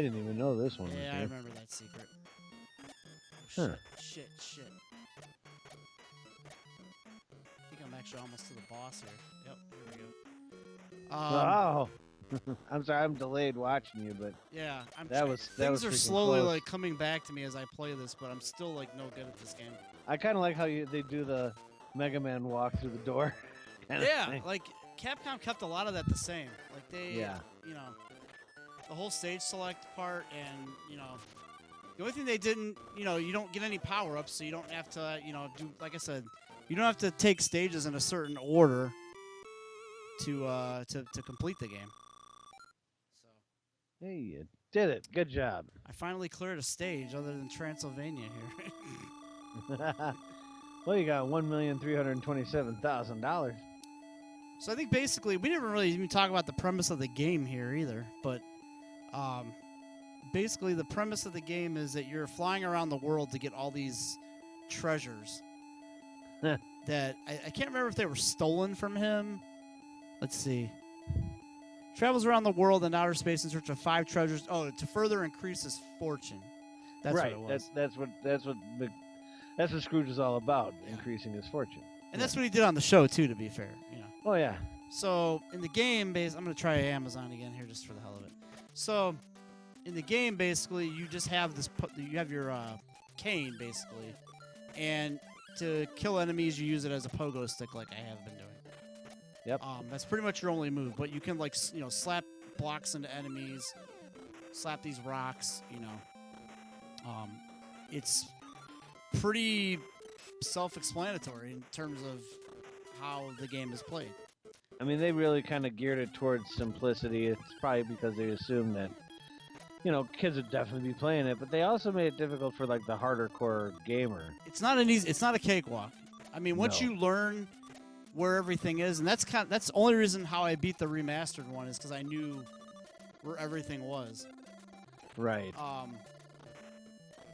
[SPEAKER 2] didn't even know this one.
[SPEAKER 1] Yeah, I remember that secret. Oh, shit. I think I'm actually almost to the boss here. Yep, here we go.
[SPEAKER 2] Oh, I'm sorry, I'm delayed watching you, but
[SPEAKER 1] yeah,
[SPEAKER 2] things
[SPEAKER 1] are slowly like coming back to me as I play this, but I'm still like no good at this game.
[SPEAKER 2] I kind of like how they do the Mega Man walk through the door.
[SPEAKER 1] Yeah, like Capcom kept a lot of that the same. Like they, the whole stage select part, and the only thing they didn't, you don't get any power ups, so you don't have to, do like I said, you don't have to take stages in a certain order to complete the game. So.
[SPEAKER 2] Hey, you did it. Good job.
[SPEAKER 1] I finally cleared a stage other than Transylvania here.
[SPEAKER 2] Well, you got $1,327,000.
[SPEAKER 1] So I think basically we didn't really even talk about the premise of the game here either, but basically the premise of the game is that you're flying around the world to get all these treasures that I can't remember if they were stolen from him. Let's see. Travels around the world in outer space in search of 5 treasures. Oh, to further increase his fortune. That's
[SPEAKER 2] right.
[SPEAKER 1] what it was.
[SPEAKER 2] That's what Scrooge is all about, increasing his fortune.
[SPEAKER 1] And that's what he did on the show too, to be fair.
[SPEAKER 2] Oh yeah.
[SPEAKER 1] So in the game, I'm gonna try Amazon again here just for the hell of it. So in the game, basically, you just have this. You have your cane, basically, and to kill enemies, you use it as a pogo stick, like I have been doing.
[SPEAKER 2] Yep.
[SPEAKER 1] That's pretty much your only move. But you can slap blocks into enemies, slap these rocks. It's pretty self-explanatory in terms of how the game is played.
[SPEAKER 2] I mean, they really kind of geared it towards simplicity. It's probably because they assumed that, kids would definitely be playing it, but they also made it difficult for like the harder core gamer.
[SPEAKER 1] It's not a cakewalk. I mean, once
[SPEAKER 2] No.
[SPEAKER 1] you learn where everything is, and that's the only reason how I beat the remastered one is because I knew where everything was.
[SPEAKER 2] Right.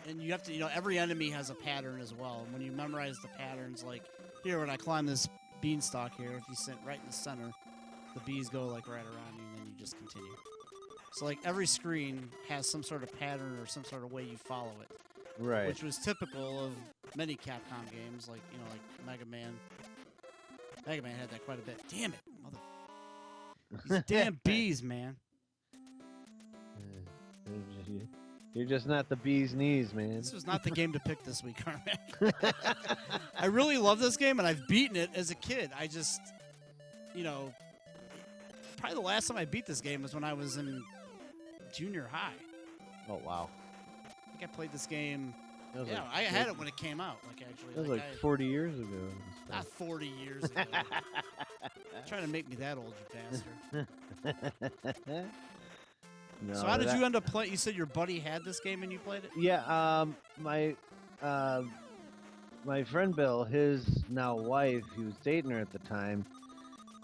[SPEAKER 1] And you have to, every enemy has a pattern as well. And when you memorize the patterns, like here, when I climb this beanstalk here, if you sit right in the center, the bees go like right around you, and then you just continue. So like every screen has some sort of pattern or some sort of way you follow it.
[SPEAKER 2] Right.
[SPEAKER 1] Which was typical of many Capcom games, like like Mega Man. Mega Man had that quite a bit. Damn it, mother! These damn bees, man.
[SPEAKER 2] You're just not the bee's knees, man.
[SPEAKER 1] This was not the game to pick this week, Carmack. I really love this game, and I've beaten it as a kid. I just, probably the last time I beat this game was when I was in junior high.
[SPEAKER 2] Oh, wow.
[SPEAKER 1] I think I played this game.
[SPEAKER 2] Yeah,
[SPEAKER 1] I had it when it came out. Actually,
[SPEAKER 2] that was like 40 years ago.
[SPEAKER 1] Not 40 years ago. Trying to make me that old, you bastard.
[SPEAKER 2] No,
[SPEAKER 1] So how did you end up playing? You said your buddy had this game and you played it?
[SPEAKER 2] Yeah, my friend Bill, his now wife, he was dating her at the time.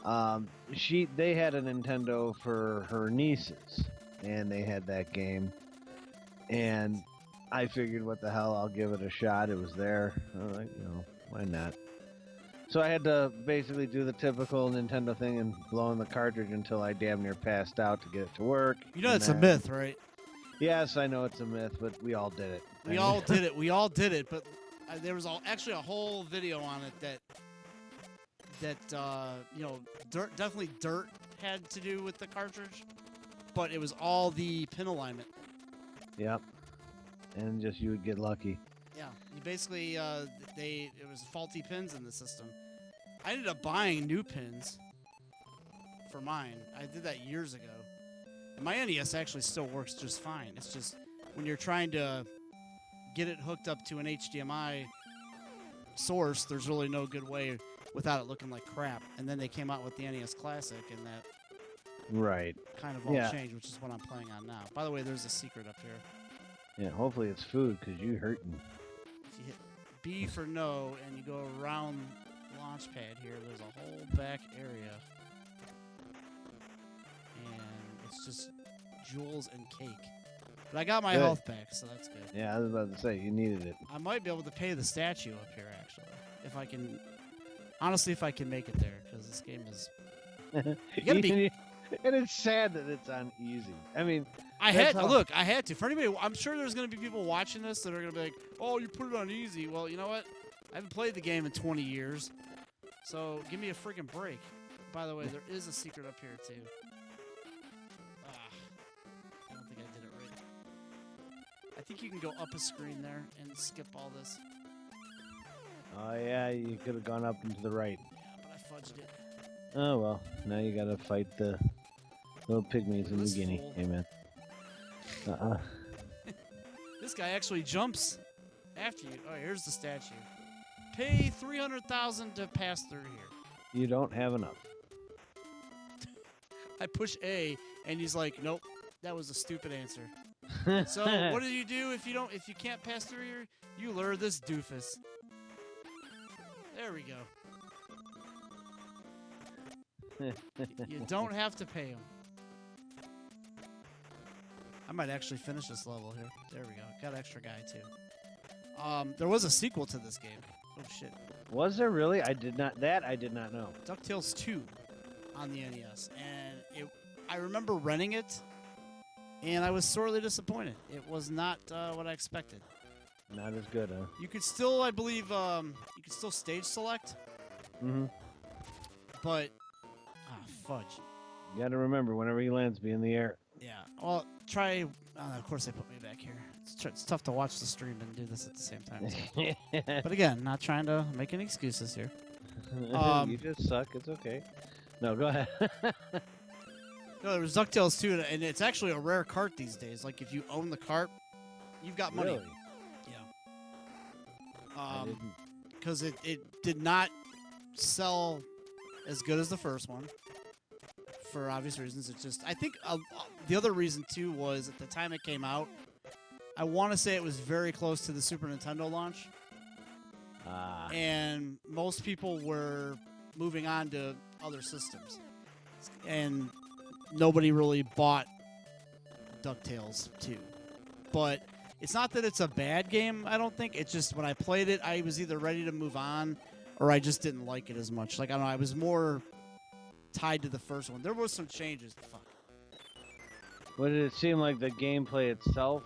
[SPEAKER 2] They had a Nintendo for her nieces, and they had that game. And I figured, what the hell, I'll give it a shot. It was there. I was like, why not? So I had to basically do the typical Nintendo thing and blow in the cartridge until I damn near passed out to get it to work.
[SPEAKER 1] It's a myth, right?
[SPEAKER 2] Yes, I know it's a myth, but we all did it.
[SPEAKER 1] We all did it. We all did it. But there was actually a whole video on it that definitely dirt had to do with the cartridge, but it was all the pin alignment.
[SPEAKER 2] Yep. And just you would get lucky.
[SPEAKER 1] Yeah, you basically it was faulty pins in the system. I ended up buying new pins for mine. I did that years ago. And my NES actually still works just fine. It's just when you're trying to get it hooked up to an HDMI source, there's really no good way without it looking like crap. And then they came out with the NES Classic, and that kind of all changed, which is what I'm playing on now. By the way, there's a secret up here.
[SPEAKER 2] Yeah, hopefully it's food, because you're hurting.
[SPEAKER 1] If you hit B for no, and you go around launch pad here, there's a whole back area. And it's just jewels and cake. But I got my health back, so that's good.
[SPEAKER 2] Yeah, I was about to say, you needed it.
[SPEAKER 1] I might be able to pay the statue up here, actually. If I can... Honestly, if I can make it there, because this game is... You gotta be...
[SPEAKER 2] And it's sad that it's on easy. I mean...
[SPEAKER 1] I had to. For anybody, I'm sure there's going to be people watching this that are going to be like, oh, you put it on easy. Well, you know what? I haven't played the game in 20 years, so give me a freaking break. By the way, there is a secret up here, too. I don't think I did it right. I think you can go up a screen there and skip all this.
[SPEAKER 2] Oh, yeah, you could have gone up and to the right.
[SPEAKER 1] Yeah, but I fudged it.
[SPEAKER 2] Oh, well, now you got to fight the little pygmies in New Guinea.
[SPEAKER 1] Fool.
[SPEAKER 2] Hey, man.
[SPEAKER 1] This guy actually jumps after you. Oh, here's the statue. Pay $300,000 to pass through here.
[SPEAKER 2] You don't have enough.
[SPEAKER 1] I push A, and he's like, "Nope, that was a stupid answer." So what do you do if you can't pass through here? You lure this doofus. There we go. You don't have to pay him. I might actually finish this level here. There we go. Got an extra guy, too. There was a sequel to this game. Oh, shit.
[SPEAKER 2] Was there really? I did not know.
[SPEAKER 1] Ducktales 2 on the NES. And I remember renting it, and I was sorely disappointed. It was not what I expected.
[SPEAKER 2] Not as good, huh?
[SPEAKER 1] You could still, I believe, you could still stage select.
[SPEAKER 2] Mm-hmm.
[SPEAKER 1] But, fudge.
[SPEAKER 2] You got to remember, whenever he lands, be in the air.
[SPEAKER 1] Yeah. Well, try. Of course, they put me back here. It's tough to watch the stream and do this at the same time. So. But again, not trying to make any excuses here.
[SPEAKER 2] You just suck. It's okay. No, go ahead.
[SPEAKER 1] No, there was DuckTales too, and it's actually a rare cart these days. Like, if you own the cart, you've got money.
[SPEAKER 2] Really?
[SPEAKER 1] Yeah. Because it did not sell as good as the first one. For obvious reasons. It's just, I think the other reason too was at the time it came out, I want to say it was very close to the Super Nintendo launch. And most people were moving on to other systems. And nobody really bought DuckTales 2. But it's not that it's a bad game, I don't think. It's just when I played it, I was either ready to move on or I just didn't like it as much. Like, I don't know, I was more tied to the first one. There was some changes. Fuck.
[SPEAKER 2] What did it seem like the gameplay itself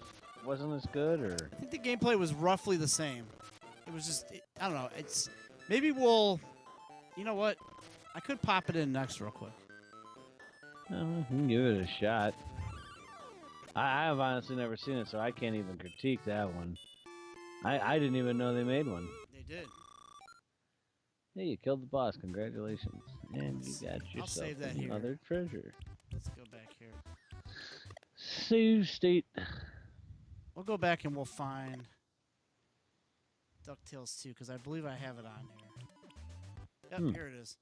[SPEAKER 2] wasn't as good, or?
[SPEAKER 1] I think the gameplay was roughly the same. It was just, I don't know. It's maybe we'll. You know what? I could pop it in next real quick.
[SPEAKER 2] You can give it a shot. I have honestly never seen it, so I can't even critique that one. I didn't even know they made one.
[SPEAKER 1] They did.
[SPEAKER 2] Hey, you killed the boss. Congratulations. And you got
[SPEAKER 1] I'll save that
[SPEAKER 2] yourself another treasure.
[SPEAKER 1] Let's go back here.
[SPEAKER 2] Save state.
[SPEAKER 1] We'll go back and we'll find DuckTales 2, because I believe I have it on here. Yep, here it is.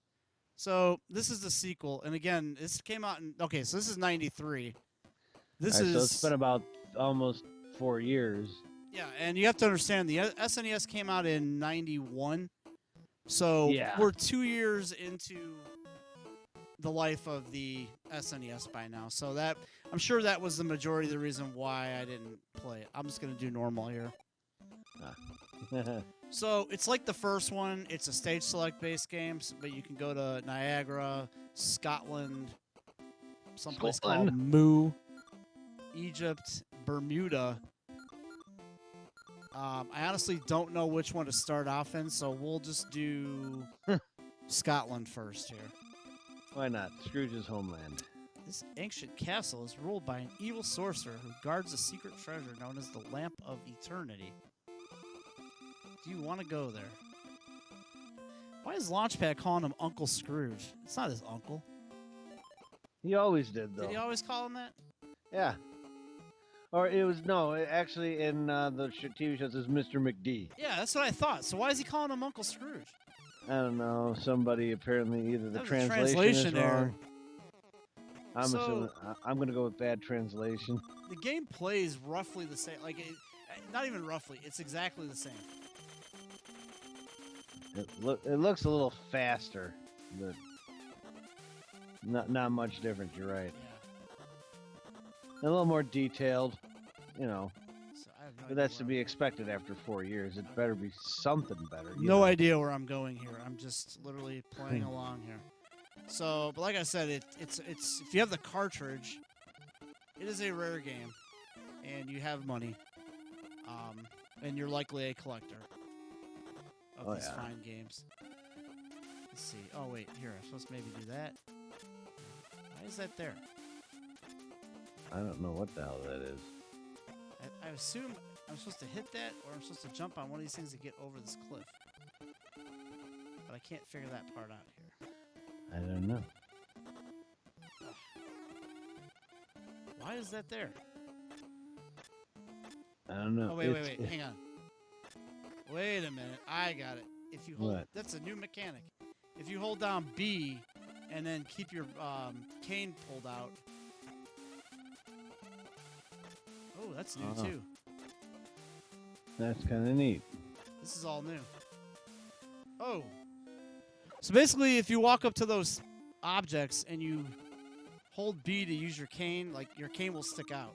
[SPEAKER 1] So, this is the sequel. And again, this came out in... Okay, so this is 93. This is...
[SPEAKER 2] So it's been about almost 4 years.
[SPEAKER 1] Yeah, and you have to understand, the SNES came out in 91. So we're 2 years into the life of the SNES by now. So that I'm sure that was the majority of the reason why I didn't play it. I'm just going to do normal here. So it's like the first one. It's a stage select based game, but you can go to Niagara, Scotland, someplace called Moo, Egypt, Bermuda. I honestly don't know which one to start off in, so we'll just do Scotland first here.
[SPEAKER 2] Why not? Scrooge's homeland.
[SPEAKER 1] This ancient castle is ruled by an evil sorcerer who guards a secret treasure known as the Lamp of Eternity. Do you want to go there? Why is Launchpad calling him Uncle Scrooge? It's not his uncle.
[SPEAKER 2] He always did, though.
[SPEAKER 1] Did he always call him that?
[SPEAKER 2] Yeah. Or it was, no, actually in the TV shows it's Mr. McD.
[SPEAKER 1] Yeah, that's what I thought. So why is he calling him Uncle Scrooge?
[SPEAKER 2] I don't know. Somebody apparently either the
[SPEAKER 1] That was a
[SPEAKER 2] translation is
[SPEAKER 1] error.
[SPEAKER 2] wrong. I'm going to go with bad translation.
[SPEAKER 1] The game plays roughly the same. Like, not even roughly. It's exactly the same.
[SPEAKER 2] It looks a little faster, but not much different. You're right.
[SPEAKER 1] Yeah.
[SPEAKER 2] A little more detailed, you know.
[SPEAKER 1] So I have no
[SPEAKER 2] But
[SPEAKER 1] idea
[SPEAKER 2] that's
[SPEAKER 1] where
[SPEAKER 2] to
[SPEAKER 1] I'm
[SPEAKER 2] be
[SPEAKER 1] going.
[SPEAKER 2] expected after 4 years. It better be something better. you
[SPEAKER 1] No
[SPEAKER 2] know?
[SPEAKER 1] idea where I'm going here. I'm just literally playing along here. So, but like I said, it's if you have the cartridge, it is a rare game, and you have money, and you're likely a collector of these fine games. Let's see. Oh wait, here I'm supposed to maybe do that. Why is that there?
[SPEAKER 2] I don't know what the hell that is.
[SPEAKER 1] I assume I'm supposed to hit that, or I'm supposed to jump on one of these things to get over this cliff. But I can't figure that part out here.
[SPEAKER 2] I don't know.
[SPEAKER 1] Why is that there?
[SPEAKER 2] I don't know.
[SPEAKER 1] Oh, wait. Hang on. Wait a minute. I got it. If you hold...
[SPEAKER 2] What?
[SPEAKER 1] That's a new mechanic. If you hold down B and then keep your cane pulled out... Oh, that's new, too.
[SPEAKER 2] That's kind of neat.
[SPEAKER 1] This is all new. Oh. So basically, if you walk up to those objects and you hold B to use your cane, like, your cane will stick out.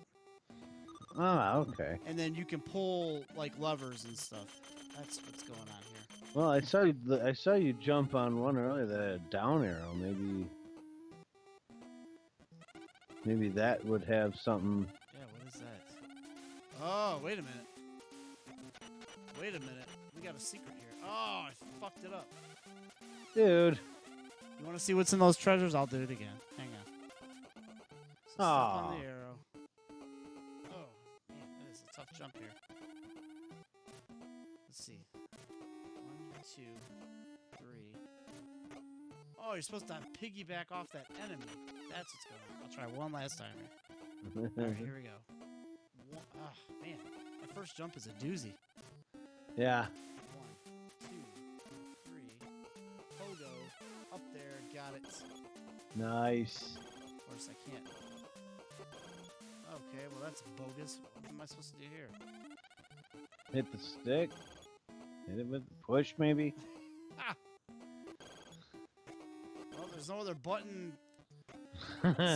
[SPEAKER 2] Ah, okay.
[SPEAKER 1] And then you can pull, like, levers and stuff. That's what's going on here.
[SPEAKER 2] Well, I saw you jump on one earlier that had a down arrow. Maybe that would have something.
[SPEAKER 1] Yeah, what is that? Oh, wait a minute. Wait a minute. We got a secret here. Oh, I fucked it up.
[SPEAKER 2] Dude.
[SPEAKER 1] You You want to see what's in those treasures? I'll do it again. Hang on. So step on the arrow. Oh, man, that is a tough jump here. Let's see. 1, 2, 3. Oh, you're supposed to piggyback off that enemy. That's what's going on. I'll try one last time here. All right, here we go. Man, my first jump is a doozy.
[SPEAKER 2] Yeah.
[SPEAKER 1] 1, 2, 3. Pogo. Up there. Got it.
[SPEAKER 2] Nice.
[SPEAKER 1] Of course, I can't. Okay, well, that's bogus. What am I supposed to do here?
[SPEAKER 2] Hit the stick. Hit it with push, maybe.
[SPEAKER 1] Ah! Well, there's no other button.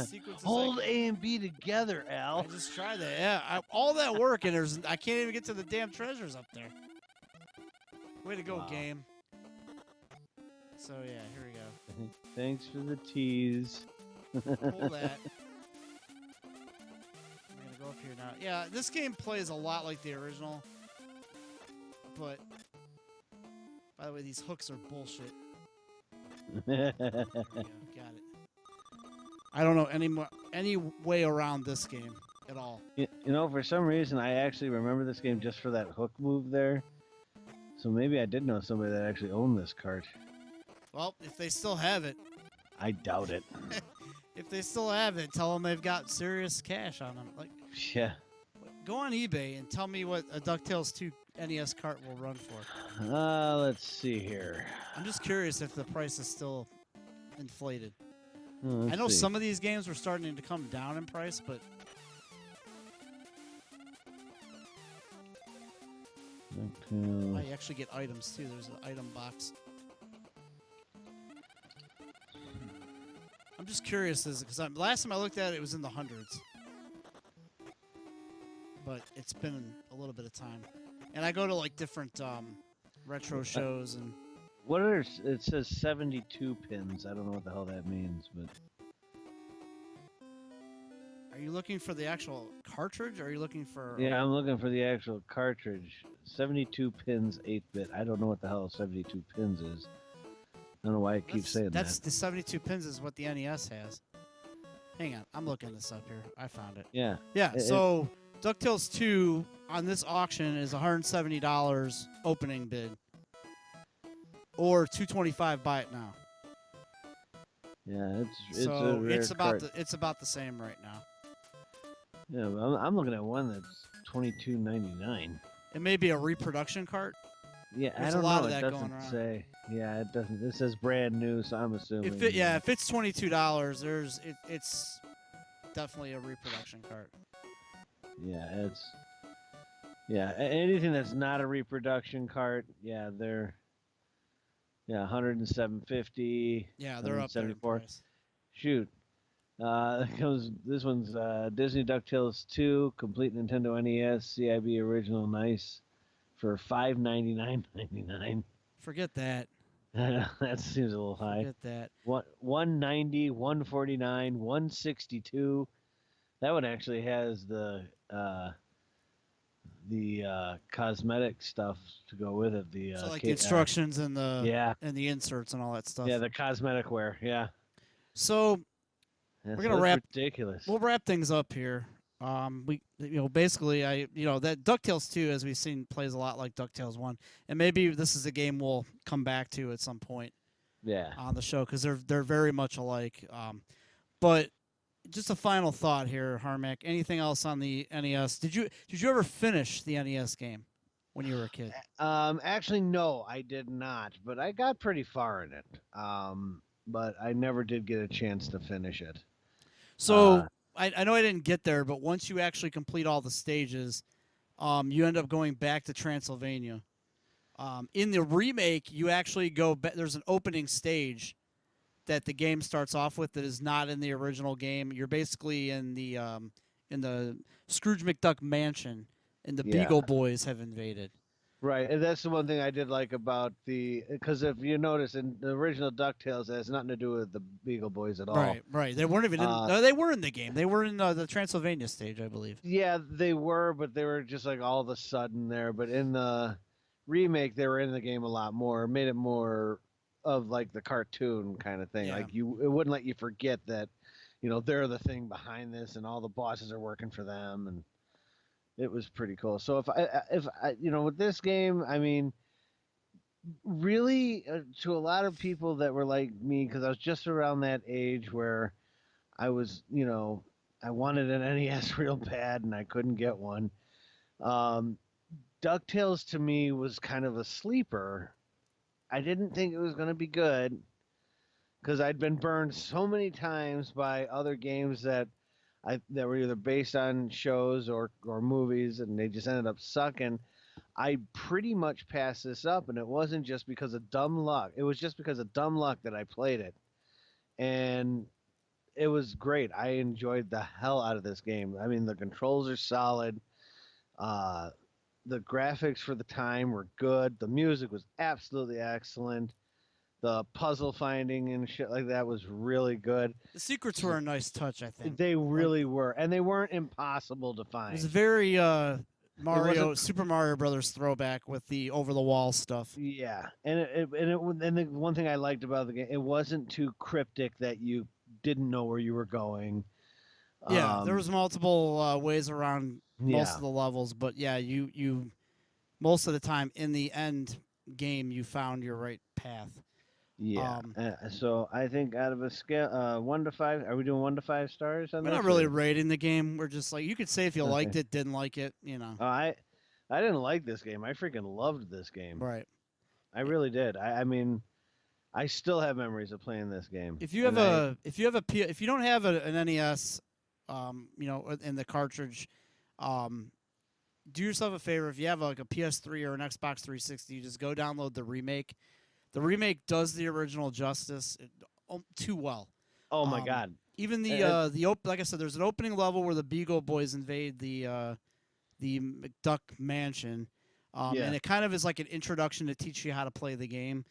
[SPEAKER 1] Sequences
[SPEAKER 2] Hold A and B together,
[SPEAKER 1] I
[SPEAKER 2] Al.
[SPEAKER 1] just tried that. Yeah, all that work, and I can't even get to the damn treasures up there. Way to go,
[SPEAKER 2] Wow.
[SPEAKER 1] game. So, yeah, here we go.
[SPEAKER 2] Thanks for the tease.
[SPEAKER 1] Hold that. I'm going to go up here now. Yeah, this game plays a lot like the original. But, by the way, these hooks are bullshit. There we go. Got it. I don't know any way around this game at all.
[SPEAKER 2] You know, for some reason, I actually remember this game just for that hook move there. So maybe I did know somebody that actually owned this cart.
[SPEAKER 1] Well, if they still have it,
[SPEAKER 2] I doubt it.
[SPEAKER 1] if they still have it, tell them they've got serious cash on them. Like,
[SPEAKER 2] Yeah.
[SPEAKER 1] go on eBay and tell me what a DuckTales 2 NES cart will run for.
[SPEAKER 2] Let's see here.
[SPEAKER 1] I'm just curious if the price is still inflated.
[SPEAKER 2] Let's
[SPEAKER 1] I know
[SPEAKER 2] see.
[SPEAKER 1] some of these games were starting to come down in price, but
[SPEAKER 2] DuckTales.
[SPEAKER 1] you actually get items too. There's an item box. I'm just curious, because last time I looked at it, it was in the hundreds. But it's been a little bit of time. And I go to like different retro shows and
[SPEAKER 2] What are it says 72 pins. I don't know what the hell that means, but
[SPEAKER 1] are you looking for the actual cartridge or are you looking for
[SPEAKER 2] yeah, I'm looking for the actual cartridge. 72 pins, 8-bit. I don't know what the hell 72 pins is. I don't know why I keep saying
[SPEAKER 1] that's
[SPEAKER 2] that.
[SPEAKER 1] the 72 pins is what the NES has. Hang on, I'm looking this up here. I found it.
[SPEAKER 2] Yeah.
[SPEAKER 1] Yeah, so DuckTales 2 on this auction is $170 opening bid. Or $225 buy it now.
[SPEAKER 2] Yeah, it's
[SPEAKER 1] So
[SPEAKER 2] a rare
[SPEAKER 1] it's about
[SPEAKER 2] cart.
[SPEAKER 1] it's about the same right now.
[SPEAKER 2] Yeah, I'm looking at one that's $22.99.
[SPEAKER 1] It may be a reproduction cart.
[SPEAKER 2] Yeah,
[SPEAKER 1] There's
[SPEAKER 2] I don't
[SPEAKER 1] a lot
[SPEAKER 2] know.
[SPEAKER 1] of
[SPEAKER 2] It
[SPEAKER 1] that
[SPEAKER 2] doesn't
[SPEAKER 1] going around.
[SPEAKER 2] say. Yeah, it doesn't. It says brand new, so I'm assuming.
[SPEAKER 1] If it's $22, it's definitely a reproduction cart.
[SPEAKER 2] Yeah, anything that's not a reproduction cart. Yeah, they're 107.50.
[SPEAKER 1] Yeah, they're up there in
[SPEAKER 2] 174.
[SPEAKER 1] price.
[SPEAKER 2] Shoot. This one's Disney DuckTales 2, complete Nintendo NES, CIB original, nice, for $599.99.
[SPEAKER 1] Forget that.
[SPEAKER 2] That seems a little high.
[SPEAKER 1] Forget that.
[SPEAKER 2] 190, 149, 162. That one actually has the cosmetic stuff to go with it. The
[SPEAKER 1] So like the instructions and
[SPEAKER 2] yeah,
[SPEAKER 1] and the inserts and all that stuff.
[SPEAKER 2] yeah, the cosmetic wear. Yeah,
[SPEAKER 1] So
[SPEAKER 2] that's
[SPEAKER 1] We're gonna wrap-
[SPEAKER 2] ridiculous.
[SPEAKER 1] we'll wrap things up here. Basically, that DuckTales 2, as we've seen, plays a lot like DuckTales 1, and maybe this is a game we'll come back to at some point
[SPEAKER 2] Yeah.
[SPEAKER 1] on the show because they're very much alike. But just a final thought here, Harmac. Anything else on the NES? Did you ever finish the NES game when you were a kid?
[SPEAKER 2] Actually, no, I did not, but I got pretty far in it. But I never did get a chance to finish it.
[SPEAKER 1] So I know I didn't get there, but once you actually complete all the stages, you end up going back to Transylvania. In the remake, you actually go. There's an opening stage that the game starts off with that is not in the original game. You're basically in the Scrooge McDuck mansion, and the Beagle Boys have invaded.
[SPEAKER 2] Right, and that's the one thing I did like about because if you notice in the original DuckTales, it has nothing to do with the Beagle Boys at all.
[SPEAKER 1] Right. They weren't even. No, they were in the game. They were in the Transylvania stage, I believe.
[SPEAKER 2] Yeah, they were, but they were just like all of a sudden there. But in the remake, they were in the game a lot more. Made it more of like the cartoon kind of thing.
[SPEAKER 1] Yeah.
[SPEAKER 2] Like it wouldn't let you forget that, they're the thing behind this, and all the bosses are working for them, and it was pretty cool. So if I with this game, I mean, really, to a lot of people that were like me, because I was just around that age where I was, I wanted an NES real bad and I couldn't get one. Um, DuckTales to me was kind of a sleeper. I didn't think it was going to be good because I'd been burned so many times by other games that were either based on shows or movies, and they just ended up sucking. I pretty much passed this up, and it wasn't just because of dumb luck. It was just because of dumb luck that I played it, and it was great. I enjoyed the hell out of this game. I mean, the controls are solid. Uh, the graphics for the time were good. The music was absolutely excellent. The puzzle finding and shit like that was really good.
[SPEAKER 1] The secrets were a nice touch, I think.
[SPEAKER 2] They really were, and they weren't impossible to
[SPEAKER 1] It
[SPEAKER 2] find.
[SPEAKER 1] was very Super Mario Brothers throwback with the over the wall stuff.
[SPEAKER 2] Yeah, and the one thing I liked about the game, it wasn't too cryptic that you didn't know where you were going.
[SPEAKER 1] Yeah, there was multiple ways around most
[SPEAKER 2] Yeah.
[SPEAKER 1] of the levels, but yeah, you most of the time in the end game you found your right path.
[SPEAKER 2] Yeah. So I think out of a scale 1 to 5, are we doing 1 to 5 stars on
[SPEAKER 1] We're
[SPEAKER 2] this?
[SPEAKER 1] not really rating the game. We're just like, you could say if you liked it, didn't like it,
[SPEAKER 2] I didn't like this game. I freaking loved this game.
[SPEAKER 1] Right.
[SPEAKER 2] I really did. I mean, I still have memories of playing this game.
[SPEAKER 1] If you have if you don't have an NES, in the cartridge, do yourself a favor. If you have like a PS3 or an Xbox 360, you just go download the remake. The remake does the original justice too well.
[SPEAKER 2] Oh my god!
[SPEAKER 1] Even like I said, there's an opening level where the Beagle Boys invade the McDuck mansion, and it kind of is like an introduction to teach you how to play the game.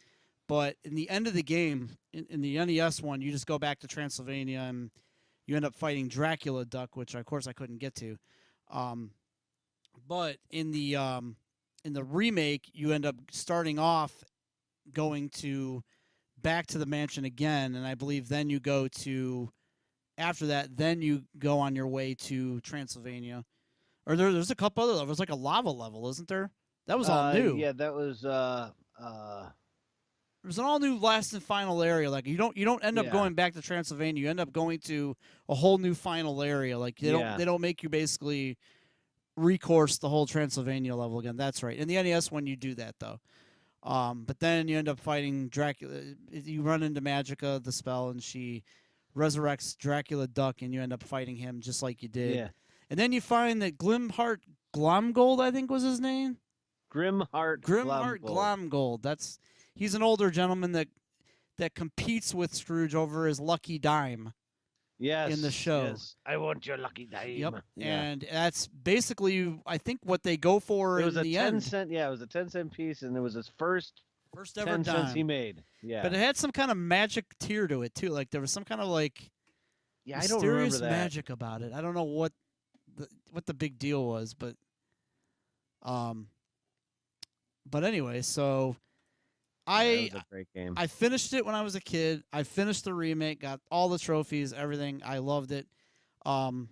[SPEAKER 1] But in the end of the game, in the NES one, you just go back to Transylvania and you end up fighting Dracula Duck, which of course I couldn't get to. But in the remake, you end up starting off going back to the mansion again, and I believe then you go to after that, then you go on your way to Transylvania. Or there's a couple other levels, like a lava level, isn't there? That was all new.
[SPEAKER 2] Yeah, that was
[SPEAKER 1] There's an all new last and final area. Like you don't end up going back to Transylvania. You end up going to a whole new final area. Like they don't make you basically recourse the whole Transylvania level again. That's right. In the NES one, you do that though. But then you end up fighting Dracula. You run into Magica, the spell, and she resurrects Dracula Duck, and you end up fighting him just like you did.
[SPEAKER 2] Yeah.
[SPEAKER 1] And then you find that Glimhart Glomgold, I think was his name.
[SPEAKER 2] Grimhart
[SPEAKER 1] Glomgold. He's an older gentleman that competes with Scrooge over his lucky dime.
[SPEAKER 2] Yes.
[SPEAKER 1] In the show.
[SPEAKER 2] Yes. I want your lucky dime.
[SPEAKER 1] Yep.
[SPEAKER 2] Yeah.
[SPEAKER 1] And that's basically, I think, what they go for in the end.
[SPEAKER 2] Yeah, it was a 10-cent piece, and it was his first
[SPEAKER 1] ever
[SPEAKER 2] 10
[SPEAKER 1] dime
[SPEAKER 2] cents he made. Yeah.
[SPEAKER 1] But it had some kind of magic tier to it too. Like there was some kind of like
[SPEAKER 2] I don't remember
[SPEAKER 1] mysterious
[SPEAKER 2] that.
[SPEAKER 1] magic about it. I don't know what the big deal was, but anyway, so
[SPEAKER 2] That was a great game.
[SPEAKER 1] I finished it when I was a kid. I finished the remake, got all the trophies, everything. I loved it.
[SPEAKER 2] Sony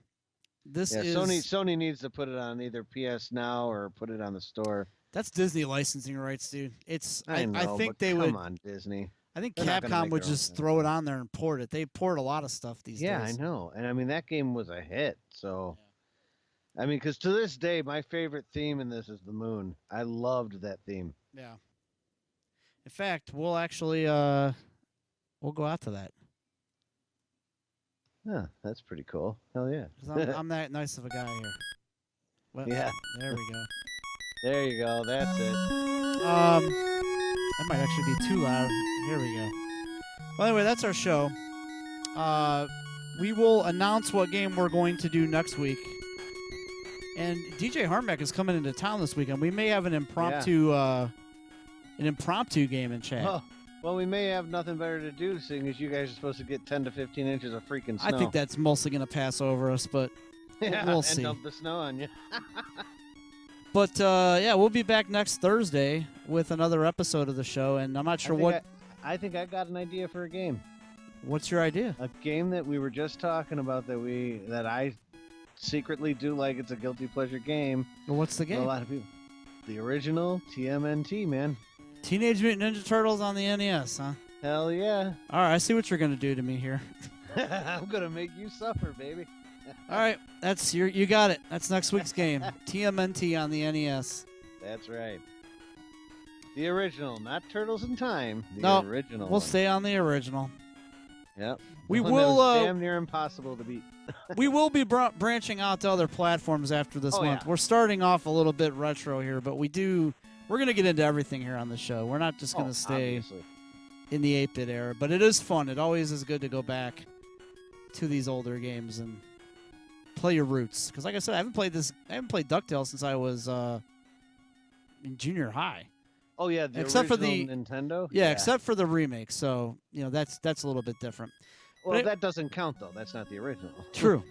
[SPEAKER 2] needs to put it on either PS Now or put it on the store.
[SPEAKER 1] That's Disney licensing rights, dude. I think
[SPEAKER 2] come on, Disney.
[SPEAKER 1] I think
[SPEAKER 2] They're not gonna
[SPEAKER 1] Capcom
[SPEAKER 2] make
[SPEAKER 1] would
[SPEAKER 2] their own
[SPEAKER 1] just
[SPEAKER 2] thing.
[SPEAKER 1] throw it on there and port it. They port a lot of stuff these days.
[SPEAKER 2] Yeah, I know. And I mean, that game was a hit. So, I mean, because to this day, my favorite theme in this is the moon. I loved that theme.
[SPEAKER 1] Yeah. In fact, we'll actually we'll go out to that.
[SPEAKER 2] Yeah, that's pretty cool. Hell yeah.
[SPEAKER 1] 'Cause I'm that nice of a guy here. Well,
[SPEAKER 2] Yeah.
[SPEAKER 1] There we go.
[SPEAKER 2] There you go. That's it.
[SPEAKER 1] That might actually be too loud. Here we go. Well, anyway, that's our show. We will announce what game we're going to do next week. And DJ Harmack is coming into town this weekend. We may have an impromptu game in chat.
[SPEAKER 2] Oh, well, we may have nothing better to do, seeing as you guys are supposed to get 10 to 15 inches of freaking snow.
[SPEAKER 1] I think that's mostly going to pass over us, but we'll see.
[SPEAKER 2] And dump the snow on you.
[SPEAKER 1] But, we'll be back next Thursday with another episode of the show, and I'm not sure what...
[SPEAKER 2] I think I got an idea for a game.
[SPEAKER 1] What's your idea?
[SPEAKER 2] A game that we were just talking about that I secretly do like. It's a guilty pleasure game.
[SPEAKER 1] Well, what's the
[SPEAKER 2] For
[SPEAKER 1] game?
[SPEAKER 2] a lot of people. The original TMNT, man.
[SPEAKER 1] Teenage Mutant Ninja Turtles on the NES, huh?
[SPEAKER 2] Hell yeah.
[SPEAKER 1] All right, I see what you're gonna do to me here.
[SPEAKER 2] I'm gonna make you suffer, baby.
[SPEAKER 1] All right, you got it. That's next week's game. TMNT on the NES.
[SPEAKER 2] That's right. The original, not Turtles in Time. The
[SPEAKER 1] No,
[SPEAKER 2] original.
[SPEAKER 1] We'll
[SPEAKER 2] one.
[SPEAKER 1] stay on the original.
[SPEAKER 2] Yep.
[SPEAKER 1] We
[SPEAKER 2] One that
[SPEAKER 1] will.
[SPEAKER 2] was damn near impossible to beat.
[SPEAKER 1] We will be branching out to other platforms after this
[SPEAKER 2] Oh,
[SPEAKER 1] month.
[SPEAKER 2] yeah.
[SPEAKER 1] We're starting off a little bit retro here, but we're going to get into everything here on the show. We're not just going to stay
[SPEAKER 2] Obviously.
[SPEAKER 1] in the 8-bit era, but it is fun. It always is good to go back to these older games and play your roots. Because like I said, I haven't played Ducktales since I was in junior high.
[SPEAKER 2] Oh yeah, the
[SPEAKER 1] Except for
[SPEAKER 2] original Nintendo.
[SPEAKER 1] Yeah, except for the remake. So, that's a little bit different.
[SPEAKER 2] Well,
[SPEAKER 1] But
[SPEAKER 2] that doesn't count though. That's not the original.
[SPEAKER 1] True.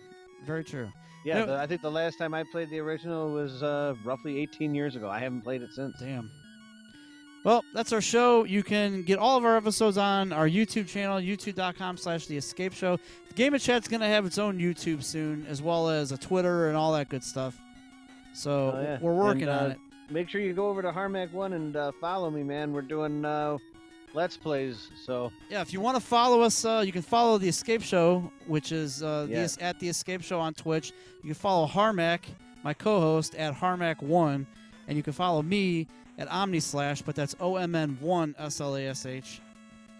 [SPEAKER 1] Very true.
[SPEAKER 2] Yeah,
[SPEAKER 1] You know-
[SPEAKER 2] I think the last time I played the original was roughly 18 years ago. I haven't played it since.
[SPEAKER 1] Damn. Well, that's our show. You can get all of our episodes on our YouTube channel, youtube.com/The Escape Show. Game of Chat's going to have its own YouTube soon, as well as a Twitter and all that good stuff. So
[SPEAKER 2] Oh, yeah.
[SPEAKER 1] we're working
[SPEAKER 2] And,
[SPEAKER 1] on it.
[SPEAKER 2] Make sure you go over to Harmac1 and follow me, man. We're doing Let's Plays. So
[SPEAKER 1] Yeah, if you want to follow us, you can follow The Escape Show, which is
[SPEAKER 2] Yes.
[SPEAKER 1] at The Escape Show on Twitch. You can follow Harmac, my co-host, at Harmac1, and you can follow me at OmniSlash, but that's OMN1SLASH.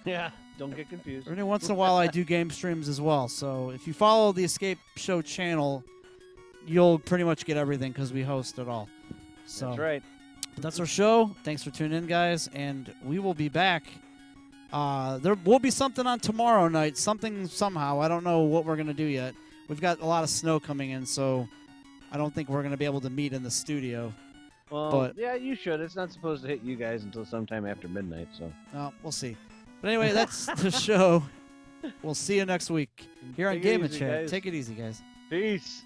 [SPEAKER 2] yeah, don't get confused.
[SPEAKER 1] Every once in a while, I do game streams as well. So if you follow the Escape Show channel, you'll pretty much get everything because we host it all. So
[SPEAKER 2] That's right.
[SPEAKER 1] that's our show. Thanks for tuning in, guys, and we will be back. There will be something on tomorrow night. Somehow. I don't know what we're gonna do yet. We've got a lot of snow coming in, so I don't think we're gonna be able to meet in the studio.
[SPEAKER 2] Well,
[SPEAKER 1] but-
[SPEAKER 2] yeah, you should. It's not supposed to hit you guys until sometime after midnight. So
[SPEAKER 1] We'll see. But anyway, that's the show. We'll see you next week here on
[SPEAKER 2] Take it
[SPEAKER 1] Game
[SPEAKER 2] easy,
[SPEAKER 1] Chat.
[SPEAKER 2] guys.
[SPEAKER 1] Take it easy, guys.
[SPEAKER 2] peace.